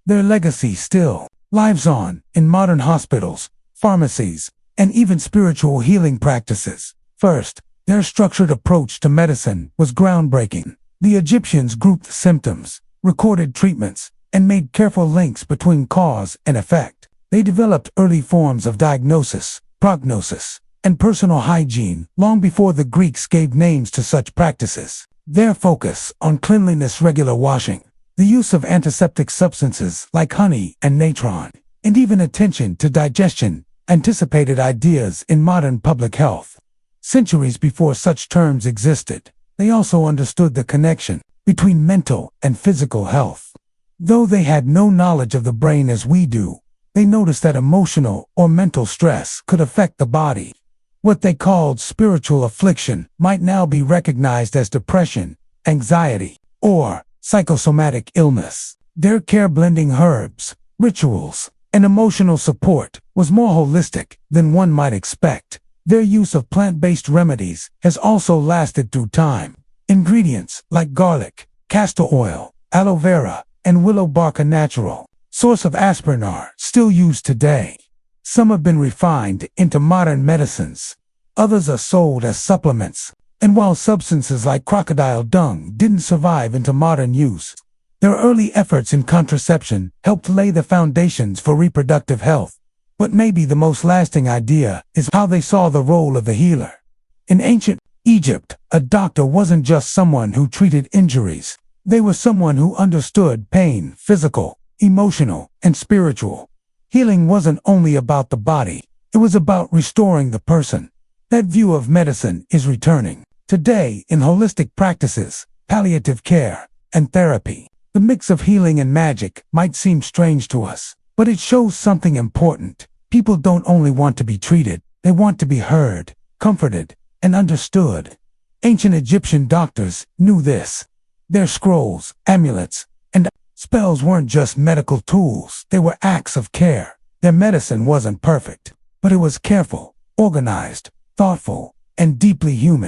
Their legacy still lives on in modern hospitals, pharmacies, and even spiritual healing practices. First, their structured approach to medicine was groundbreaking. The Egyptians grouped symptoms, recorded treatments, and made careful links between cause and effect. They developed early forms of diagnosis, prognosis, and personal hygiene long before the Greeks gave names to such practices. Their focus on cleanliness, regular washing, the use of antiseptic substances like honey and natron, and even attention to digestion anticipated ideas in modern public health. Centuries before such terms existed, they also understood the connection between mental and physical health. Though they had no knowledge of the brain as we do, they noticed that emotional or mental stress could affect the body. What they called spiritual affliction might now be recognized as depression, anxiety, or psychosomatic illness. Their care, blending herbs, rituals, and emotional support, was more holistic than one might expect. Their use of plant-based remedies has also lasted through time. Ingredients like garlic, castor oil, aloe vera, and willow bark, a natural source of aspirin, are still used today. Some have been refined into modern medicines. Others are sold as supplements. And while substances like crocodile dung didn't survive into modern use, their early efforts in contraception helped lay the foundations for reproductive health. What may be the most lasting idea is how they saw the role of the healer. In ancient Egypt, a doctor wasn't just someone who treated injuries. They were someone who understood pain, physical, emotional, and spiritual. Healing wasn't only about the body, it was about restoring the person. That view of medicine is returning today in holistic practices, palliative care, and therapy. The mix of healing and magic might seem strange to us, but it shows something important. People don't only want to be treated, they want to be heard, comforted, and understood. Ancient Egyptian doctors knew this. Their scrolls, amulets, and spells weren't just medical tools, they were acts of care. Their medicine wasn't perfect, but it was careful, organized, thoughtful, and deeply human.